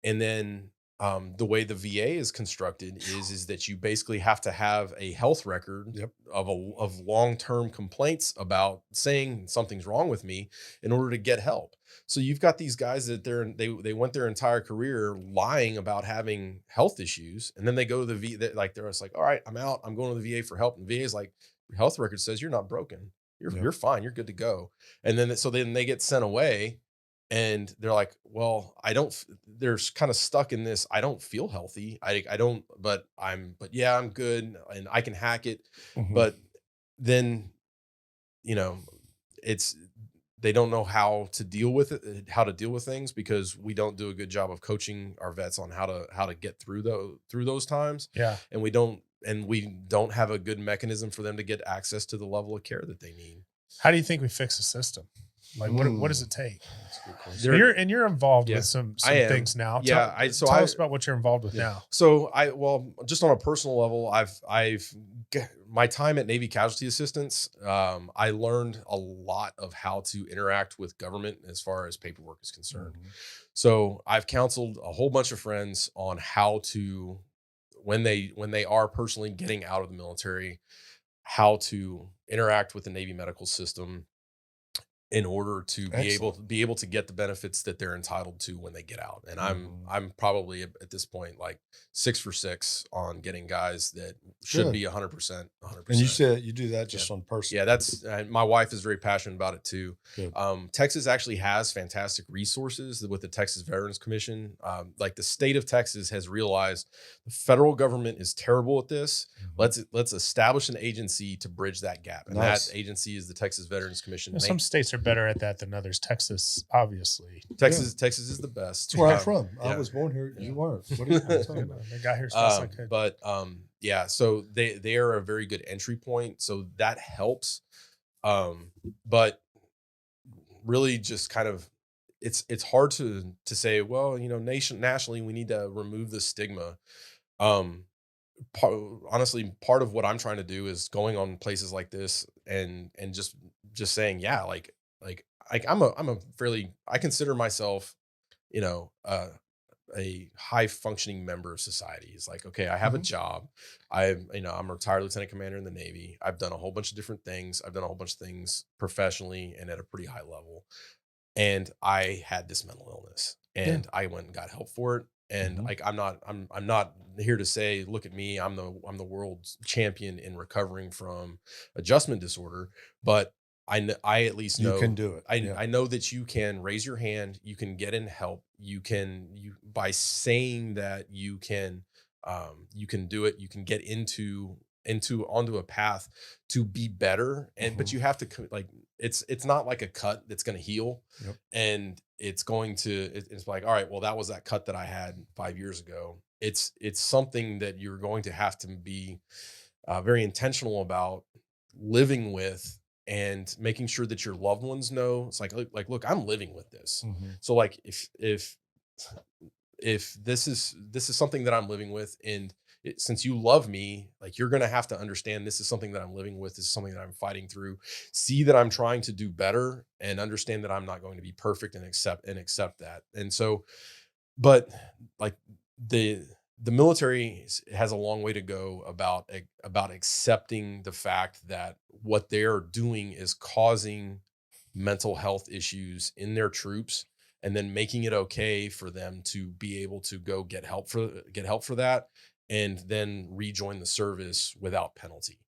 And then the way the VA is constructed is that you basically have to have a health record of long-term complaints about saying something's wrong with me in order to get help. So you've got these guys that they went their entire career lying about having health issues, and then they go to the VA, like they're just like, all right, I'm out. I'm going to the VA for help. And the VA is like, your health record says you're not broken. You're fine. You're good to go. And then they get sent away. And they're like, well, they're kind of stuck in this. I don't feel healthy. I don't, but yeah, I'm good and I can hack it. But then, they don't know how to deal with it, how to deal with things, because we don't do a good job of coaching our vets on how to get through those times. Yeah. And we don't have a good mechanism for them to get access to the level of care that they need. How do you think we fix the system? Like, what does it take? That's a good question. You're involved with some things now. Tell us about what you're involved with now. So just on a personal level, I've my time at Navy Casualty Assistance, I learned a lot of how to interact with government as far as paperwork is concerned. So I've counseled a whole bunch of friends on how to, when they are personally getting out of the military, how to interact with the Navy medical system. in order to Excellent. be able to get the benefits that they're entitled to when they get out. And I'm probably at this point like 6 for 6 on getting guys that should Good. be 100%. And you said you do that just Yeah. on personal. Yeah, that's my wife is very passionate about it too. Good. Texas actually has fantastic resources with the Texas Veterans Commission. Like the state of Texas has realized the federal government is terrible at this. Let's establish an agency to bridge that gap, and Nice. that agency is the Texas Veterans Commission. Well, some states are better at that than others. Texas, obviously. Texas is the best. That's where I'm from. I yeah. was born here. You weren't. What are you talking about? They got here as fast as I could. But yeah, so they are a very good entry point, so that helps. But really, just kind of, it's hard to say, well, nationally, we need to remove the stigma. Honestly, part of what I'm trying to do is going on places like this and just saying, yeah, like I consider myself, a high functioning member of society. It's like, okay, I have a job. I'm a retired lieutenant commander in the Navy. I've done a whole bunch of different things. I've done a whole bunch of things professionally and at a pretty high level. And I had this mental illness and I went and got help for it. And like, I'm not here to say, look at me, I'm the world champion in recovering from adjustment disorder, but I at least know you can do it. I know that you can raise your hand, you can get in help, you by saying that you can do it, you can get onto a path to be better. And but you have to, like, it's not like a cut that's going to heal. Yep. And it's like, all right, well, that was that cut that I had 5 years ago. It's something that you're going to have to be very intentional about living with, and making sure that your loved ones know. It's like, look, I'm living with this. So like, if this is something that I'm living with, and since you love me, like, you're going to have to understand this is something that I'm living with. This is something that I'm fighting through. See that I'm trying to do better, and understand that I'm not going to be perfect, and accept that. And so, but like the military has a long way to go about accepting the fact that what they're doing is causing mental health issues in their troops, and then making it okay for them to be able to go get help for that, and then rejoin the service without penalty.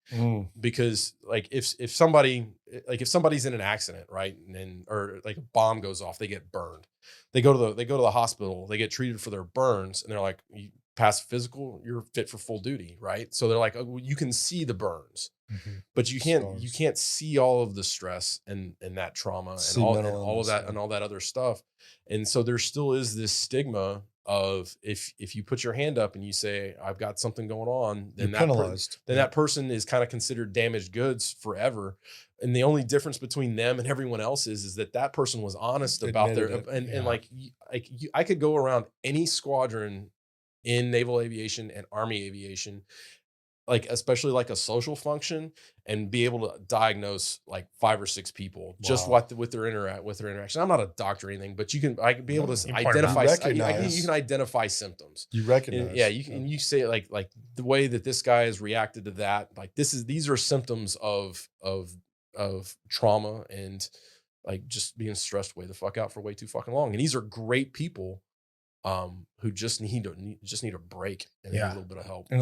Because like, if somebody's in an accident, right, or like a bomb goes off, they get burned, they go to the hospital, they get treated for their burns, and they're like, you pass physical, you're fit for full duty, right? So they're like, oh, well, you can see the burns, but you can't see all of the stress and that trauma and all of that and all that other stuff. And so there still is this stigma of, if you put your hand up and you say, I've got something going on, then that person is kind of considered damaged goods forever. And the only difference between them and everyone else is that person was honest about and I could go around any squadron in naval aviation and Army aviation, like, especially like a social function, and be able to diagnose like 5 or 6 people just with their interaction. I'm not a doctor or anything, but I can be able to identify. You can identify symptoms. You recognize. And, yeah, you say like the way that this guy has reacted to that. Like, these are symptoms of trauma, and like just being stressed way the fuck out for way too fucking long. And these are great people who just need a break and a little bit of help. Yeah.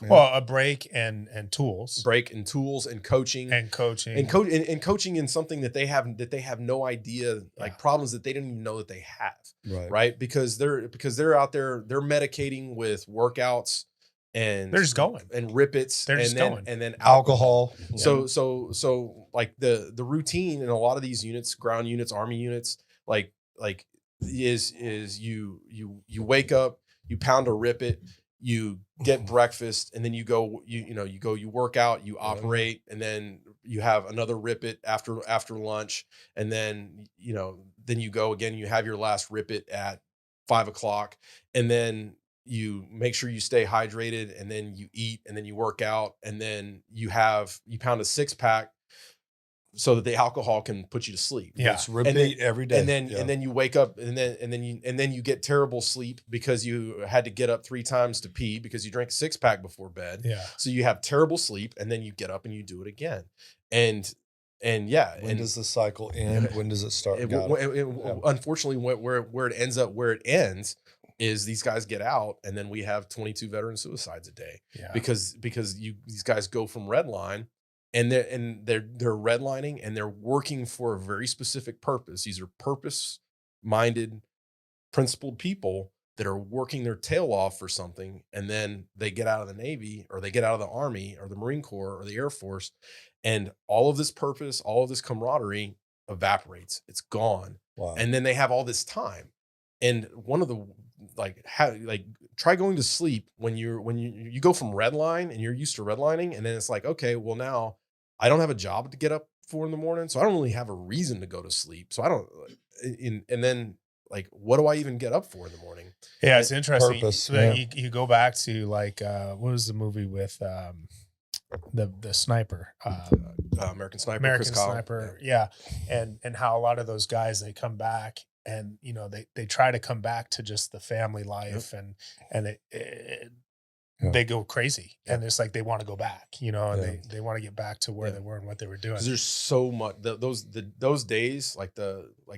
Well, a break and tools. And coaching. And coaching in something that they have no idea, like problems that they didn't even know that they have. Right. Because they're out there, they're medicating with workouts, and they're just going, and rippets, and then alcohol. So like the routine in a lot of these units, ground units, Army units, like is you wake up, you pound a rippet, you get breakfast, and then you go, you work out, you operate, and then you have another rippet after lunch, and then then you go again, you have your last rippet at 5 o'clock, and then you make sure you stay hydrated, and then you eat, and then you work out, and then you pound a 6-pack so that the alcohol can put you to sleep. Yeah. It's repeat every day. And then you wake up, and then you get terrible sleep because you had to get up 3 times to pee because you drank a 6-pack before bed. Yeah. So you have terrible sleep, and then you get up and you do it again. And yeah, When and does the cycle end? When does it start? Got it. Yeah. unfortunately, where it ends is these guys get out, and then we have 22 veteran suicides a day Yeah. because these guys go from red line, and they're redlining, and they're working for a very specific purpose. These are purpose minded, principled people that are working their tail off for something, and then they get out of the Navy, or they get out of the Army or the Marine Corps or the Air Force, and all of this purpose, all of this camaraderie evaporates. It's gone. Wow. And then they have all this time. And one of the try going to sleep when you go from red line and you're used to redlining, and then it's like, okay, well, now I don't have a job to get up for in the morning, so I don't really have a reason to go to sleep. So I don't and then, like, what do I even get up for in the morning? Yeah, it's interesting. Purpose, So yeah. you go back to, like, what was the movie with the sniper? American Sniper. American Chris Kyle. Sniper. Yeah. And how a lot of those guys, they come back, and, you know, they try to come back to just the family life, and Yeah. they go crazy, and it's like they want to go back, you know, and Yeah. they want to get back to where they were and what they were doing. Because there's so much those days, like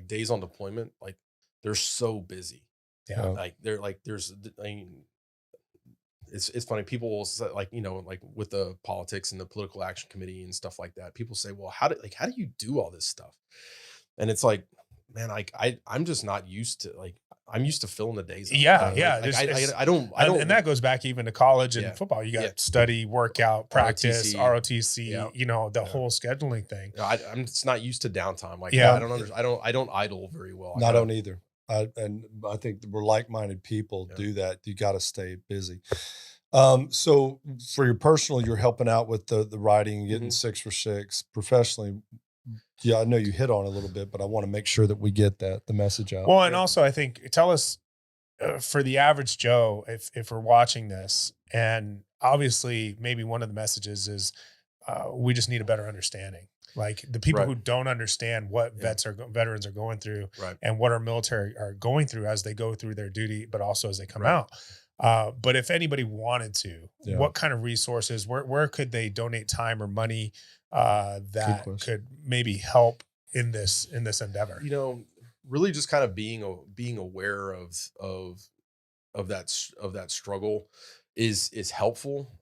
days on deployment, like, they're so busy. Yeah. Like, they're like, I mean, it's funny. People will say, like, you know, like with the politics and the political action committee and stuff like that, people say, well, how do you do all this stuff? And it's like, man, I'm just not used to, like, I'm used to filling the days up. Yeah, Like, yeah. I don't, and that goes back even to college and Yeah. football. You got Yeah. study, workout, practice, ROTC. ROTC, Yeah. you know, the Yeah. whole scheduling thing. I'm just not used to downtime. Like, Yeah. I don't idle very well. I don't either. I think we're like-minded people. Yeah. Do that. You got to stay busy. So for your personal, you're helping out with the writing, getting Mhm. 6 for 6 professionally. Yeah, I know you hit on it a little bit, but I want to make sure that we get the message out. Well, and also, I think, tell us, for the average Joe, if we're watching this, and obviously maybe one of the messages is we just need a better understanding. Like, the people Right. who don't understand what Yeah. veterans are going through, Right. and what our military are going through as they go through their duty, but also as they come Right. out. But if anybody wanted to, Yeah. what kind of resources, where could they donate time or money that question. could maybe help in this endeavor? You know, really just kind of being aware of that struggle is helpful.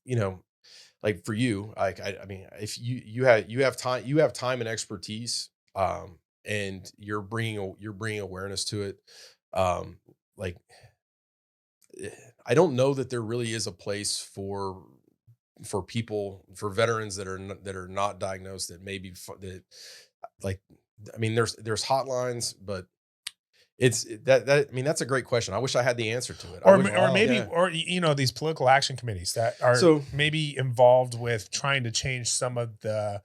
You know, like, for you, like, I mean, if you have time and expertise, and you're bringing awareness to it, like, I don't know that there really is a place for people, for veterans that are not diagnosed, that maybe that, like, I mean, there's hotlines, but it's that I mean, that's a great question. I wish I had the answer to it. Or Wow. maybe, Yeah. or, you know, these political action committees that are So- maybe involved with trying to change some of the,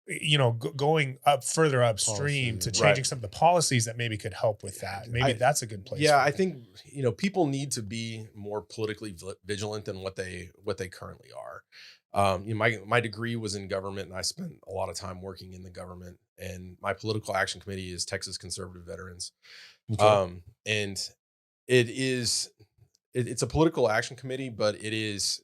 you know, going up further upstream Policy, to yeah. changing some of the policies that maybe could help with that. Maybe that's a good place. Yeah, for I it. think, you know, people need to be more politically vigilant than what they currently are. You know, my degree was in government, and I spent a lot of time working in the government. And my political action committee is Texas Conservative Veterans. Okay. And it's a political action committee, but it is,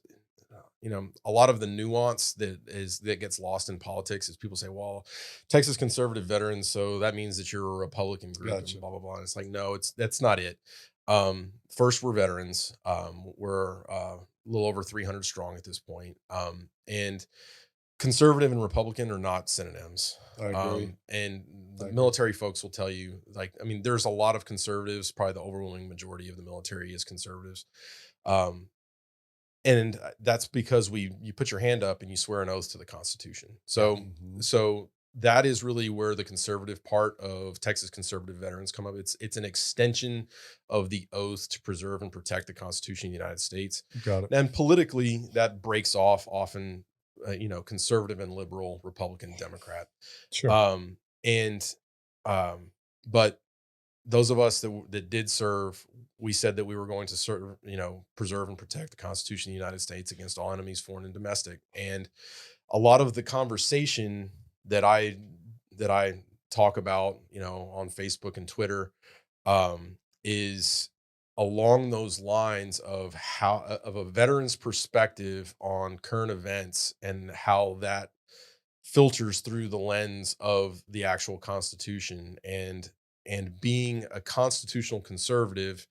you know, a lot of the nuance that gets lost in politics is people say, well, Texas Conservative Veterans, so that means that you're a Republican group, Gotcha. and blah, blah, blah. And it's like, no, that's not it. First, we're veterans. We're a little over 300 strong at this point. And conservative and Republican are not synonyms. I agree. And the I agree. military folks will tell you, like, I mean, there's a lot of conservatives. Probably the overwhelming majority of the military is conservatives. And that's because you put your hand up and you swear an oath to the Constitution. So, Mhm. so that is really where the conservative part of Texas Conservative Veterans come up. It's an extension of the oath to preserve and protect the Constitution of the United States. Got it. And politically, that breaks off often, you know, conservative and liberal, Republican, Democrat. Sure. But those of us that did serve, we said that we were going to serve, you know, preserve and protect the Constitution of the United States against all enemies, foreign and domestic. And a lot of the conversation that I talk about, you know, on Facebook and Twitter, is along those lines of of a veteran's perspective on current events and how that filters through the lens of the actual Constitution, and being a constitutional conservative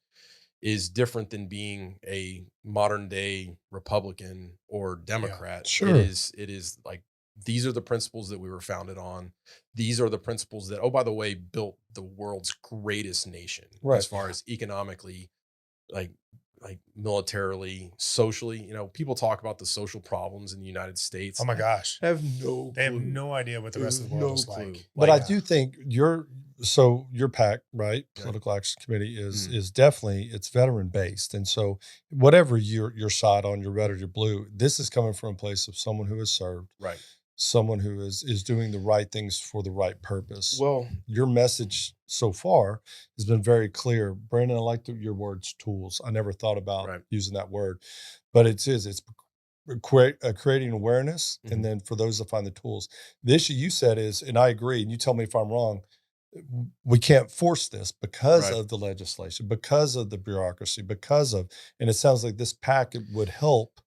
is different than being a modern day Republican or Democrat. sure. It is like, these are the principles that we were founded on. These are the principles that, oh, by the way, built the world's greatest nation Right. as far as economically, like militarily, socially. People talk about the social problems in the United States. Oh my gosh. I have no They have clue. no idea what the rest of the No world is clue. like. But Like, I do think your PAC, right? Yeah. Political Action Committee is Mhm. is definitely, it's veteran based. And so whatever your side on, your red or your blue, this is coming from a place of someone who has served, right. someone who is doing the right things for the right purpose. Well, Your message so far has been very clear. Brandon, I like your words, tools. I never thought about Right. using that word, but it's creating awareness. Mhm. And then for those that find the tools, the issue you said is, and I agree, and you tell me if I'm wrong, we can't force this because Right. of the legislation, because of the bureaucracy, and it sounds like this packet would help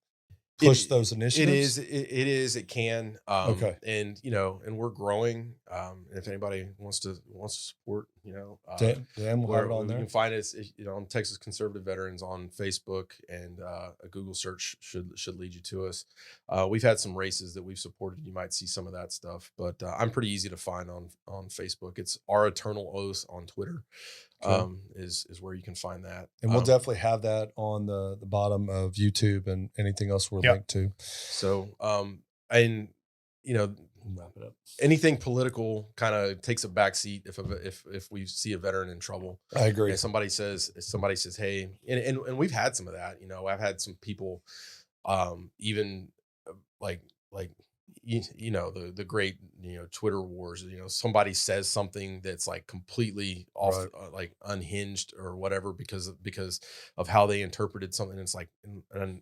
push those initiatives. It can. Okay. And and we're growing. If anybody wants to support, Dan will have it on you there. can find us, on Texas Conservative Veterans on Facebook, and a Google search should lead you to us. We've had some races that we've supported. You might see some of that stuff, but I'm pretty easy to find on Facebook. It's Our Eternal Oath on Twitter. Okay. Is where you can find that. And we'll definitely have that on the bottom of YouTube and anything else we're Yep. linked to. So, and Wrap it up. anything political kind of takes a backseat if we see a veteran in trouble. I agree. And somebody says, hey, and we've had some of that. I've had some people, even like the great Twitter wars. Somebody says something that's like completely off, Right. like unhinged or whatever because of how they interpreted something. It's like, and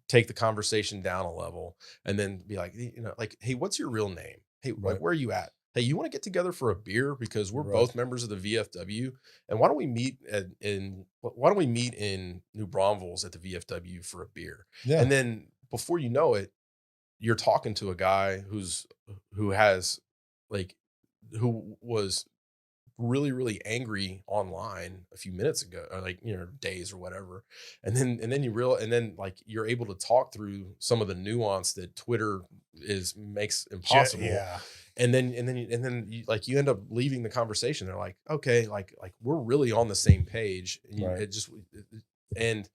take the conversation down a level and then be like, like, hey, what's your real name? Hey, like, Right. where are you at? Hey, you want to get together for a beer because we're Right. both members of the VFW, and why don't we meet in New Braunfels at the VFW for a beer? Yeah. And then before you know it, you're talking to a guy who was really, really angry online a few minutes ago, or days or whatever. And then you're able to talk through some of the nuance that Twitter makes impossible. Yeah. And then you end up leaving the conversation. They're like, okay, like we're really on the same page. And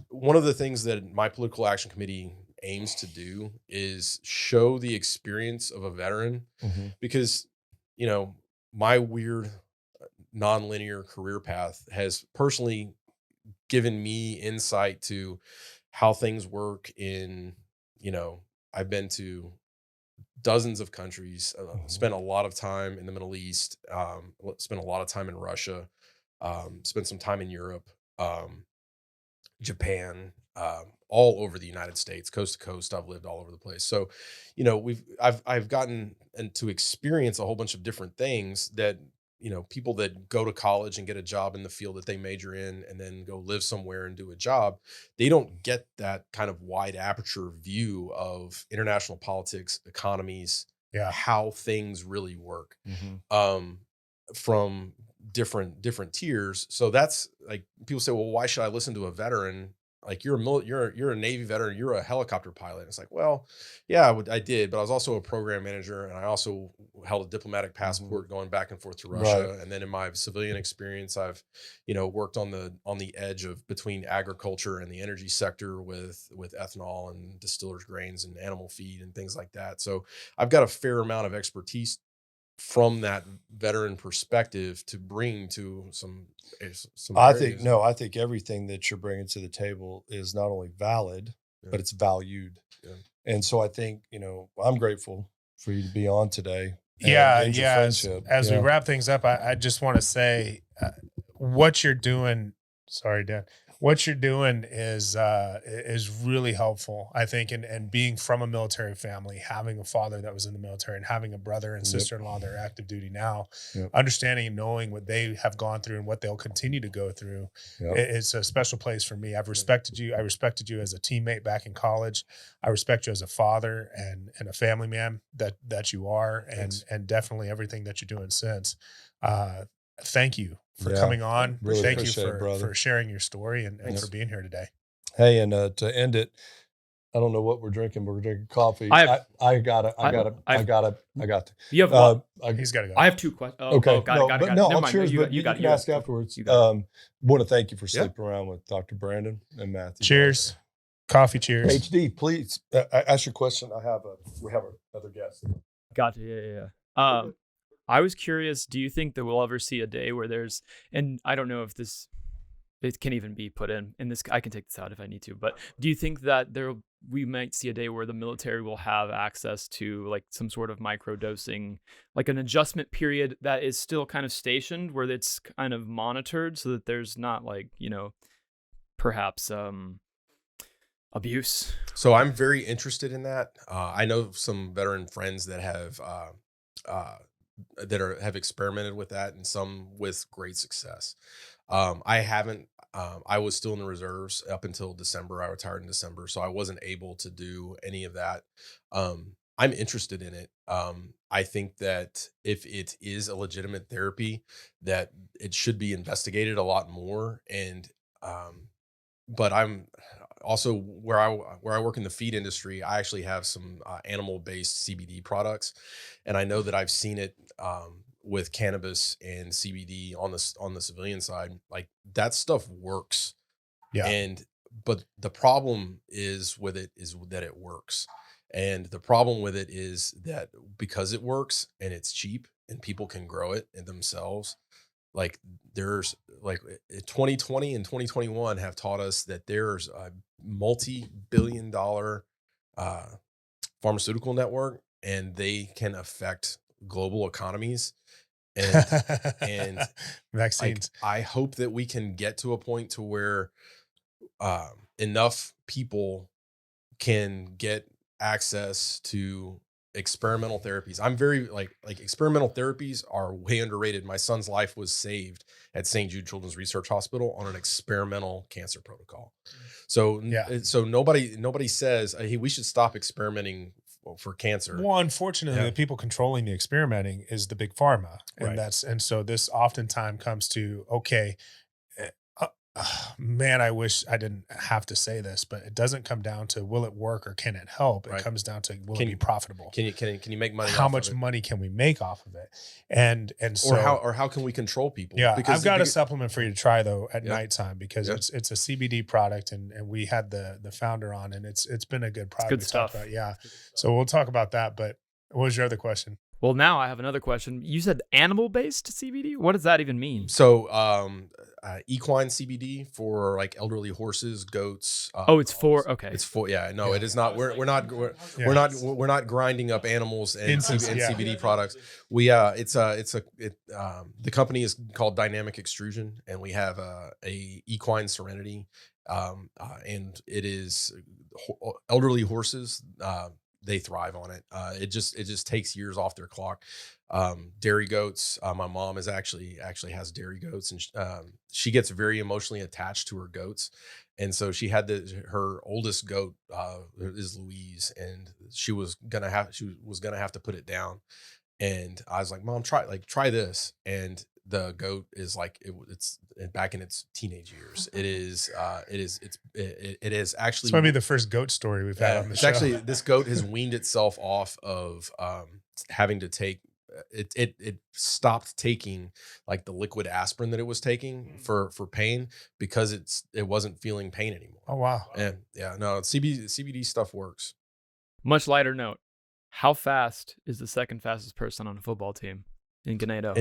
one of the things that my political action committee aims to do is show the experience of a veteran, Mm-hmm. because, my weird nonlinear career path has personally given me insight to how things work I've been to dozens of countries, spent a lot of time in the Middle East, spent a lot of time in Russia, spent some time in Europe, Japan, all over the United States, coast to coast. I've lived all over the place. So, I've gotten to experience a whole bunch of different things that, people that go to college and get a job in the field that they major in and then go live somewhere and do a job, they don't get that kind of wide aperture view of international politics, economies, Yeah. how things really work. Mm-hmm. From different tiers. So that's like, people say, well, why should I listen to a veteran? Like, you're a Navy veteran, you're a helicopter pilot. It's like, well, yeah, I did, but I was also a program manager, and I also held a diplomatic passport going back and forth to Russia. Right. And then in my civilian experience, I've, worked on the edge of between agriculture and the energy sector with ethanol and distillers grains and animal feed and things like that. So I've got a fair amount of expertise from that veteran perspective to bring to some I areas. think everything that you're bringing to the table is not only valid, Yeah. but it's valued. Yeah. And so I think, I'm grateful for you to be on today. and Yeah. your Yeah. friendship. As we Yeah. wrap things up, I just want to say what you're doing. Sorry, Dan. what you're doing is really helpful, I think, and being from a military family, having a father that was in the military and having a brother and sister-in-law that are active duty now, understanding and knowing what they have gone through and what they'll continue to go through. It's a special place for me. I've respected you. I respected you as a teammate back in college. I respect you as a father and a family man that you are, and definitely everything that you're doing since. Thank you for coming on. Really Thank you appreciate it, for sharing your story and Thanks. for being here today. Hey, and to end it, I don't know what we're drinking, but we're drinking coffee. I got it. You have one. He's got to go. I have 2 questions. Okay. Got it. No, Never I'll mind. cheers, but you can ask afterwards. Want to thank you for sleeping around with Dr. Brandon and Matthew. Cheers. Coffee cheers. HD, please ask your question. We have another guest. Gotcha. Yeah. I was curious, do you think that we'll ever see a day where there's, and I don't know if it can even be put in this, I can take this out if I need to, but do you think that we might see a day where the military will have access to like some sort of micro dosing, like an adjustment period that is still kind of stationed, where it's kind of monitored so that there's not like, perhaps abuse? So I'm very interested in that. I know some veteran friends that have have experimented with that, and some with great success. I haven't. I was still in the reserves up until December. I retired in December, so I wasn't able to do any of that. I'm interested in it. I think that if it is a legitimate therapy, that it should be investigated a lot more. And but I'm also where I work in the feed industry. I actually have some animal-based CBD products, and I know that I've seen it with cannabis and CBD on the civilian side. Like that stuff works. Yeah. But the problem is that it works. And the problem with it is that because it works and it's cheap and people can grow it in themselves, like there's like 2020 and 2021 have taught us that there's a multi-billion-dollar pharmaceutical network, and they can affect global economies and vaccines. I hope that we can get to a point to where enough people can get access to experimental therapies. I'm very like experimental therapies are way underrated. My son's life was saved at St. Jude Children's Research Hospital on an experimental cancer protocol. So so nobody says, hey, we should stop experimenting for cancer. Well, unfortunately, the people controlling the experimenting is the big pharma, and so this oftentimes comes to man, I wish I didn't have to say this, but it doesn't come down to will it work or can it help. It comes down to will it be profitable? Can you make money? How much money can we make off of it? And so how can we control people? Yeah, I've got a supplement for you to try though at nighttime, because it's a CBD product, and we had the founder on, and it's been a good product. It's good stuff. So we'll talk about that. But what was your other question? Well, now I have another question. You said animal-based CBD? What does that even mean? So, equine CBD for like elderly horses, goats. It's for okay. It's for it is not. We're not grinding up animals and CBD products. We the company is called Dynamic Extrusion, and we have a equine Serenity, and it is elderly horses. They thrive on it. It just takes years off their clock. Dairy goats. My mom actually has dairy goats, and she gets very emotionally attached to her goats. And so she had her oldest goat is Louise, and she was gonna have to put it down. And I was like, Mom, try this. And the goat is like it's back in its teenage years. It is actually. This might be the first goat story we've had on the show. Actually, this goat has weaned itself off of having to take. It stopped taking like the liquid aspirin that it was taking for pain, because it wasn't feeling pain anymore. Oh wow! And CBD stuff works. Much lighter note: how fast is the second fastest person on a football team in Ganado?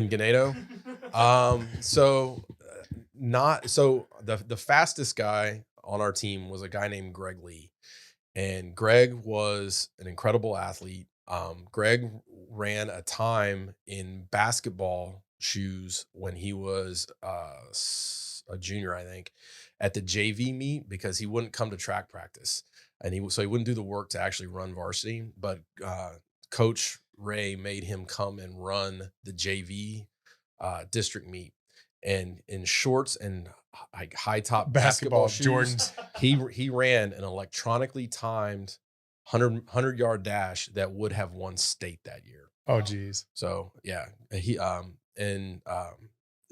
The fastest guy on our team was a guy named Greg Lee, and Greg was an incredible athlete. Greg ran a time in basketball shoes when he was a junior, I think, at the JV meet because he wouldn't come to track practice, and so he wouldn't do the work to actually run varsity. But Coach Ray made him come and run the JV district meet, and in shorts and like high top basketball shoes, Jordans. He ran an electronically timed 100-yard dash that would have won state that year. Oh, geez. So yeah, it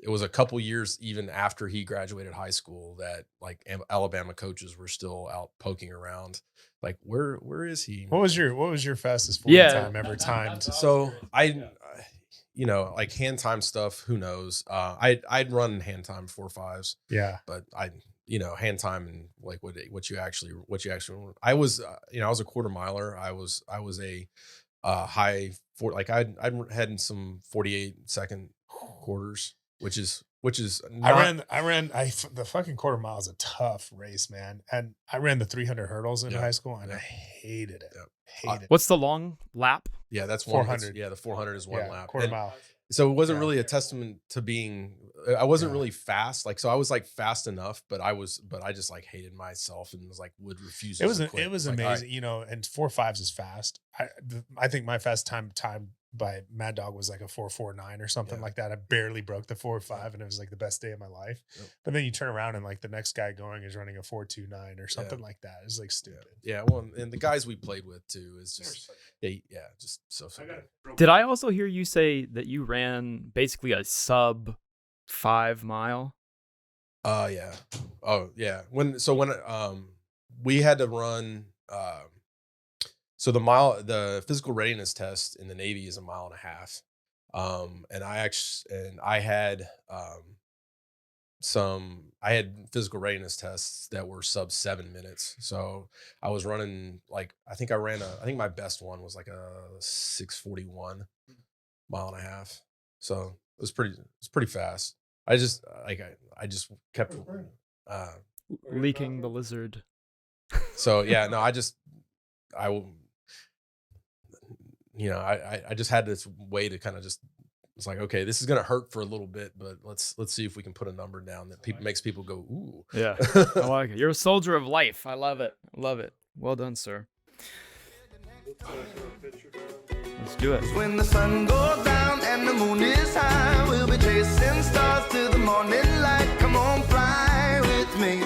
was a couple years even after he graduated high school that like Alabama coaches were still out poking around, like where is he? What was your fastest 40 time ever timed? So like hand time stuff, who knows? I'd run hand time 4.5s. Yeah, but hand time and like what you actually I was a quarter miler. I was a high for like I'd had some 48-second quarters, which is not, the fucking quarter mile is a tough race, man. And I ran the 300 hurdles in high school and I hated it. Hated it. What's the long lap? Yeah, that's 400. Yeah, the 400 is one lap. Quarter mile. So it wasn't really a testament to being, I wasn't really fast. Like, so I was like fast enough, but I just like hated myself and was like, would refuse to quit. It was like, amazing, and 4.5s is fast. I think my fast time by Mad Dog was like a 4.49 or something like that. I barely broke the 4.5 and it was like the best day of my life. Yep. But then you turn around and like the next guy going is running a 4.29 or something like that. It's like stupid. Yeah. Well, and the guys we played with too is just, just so good. Did I also hear you say that you ran basically a sub 5 mile? Yeah. Oh yeah. When we had to run, so the physical readiness test in the Navy is 1.5 miles. And I had physical readiness tests that were sub 7 minutes. So I was running like, I think my best one was like a 6:41 1.5 miles. So it was pretty fast. I just kept leaking the lizard. So yeah, no, I just had this way to kind of just, it's like, okay, this is going to hurt for a little bit, but let's see if we can put a number down that makes people go, ooh. Yeah. I like it. You're a soldier of life. I love it. Love it. Well done, sir. Let's do it. When the sun goes down and the moon is high, we'll be chasing stars till the morning light. Come on, fly with me.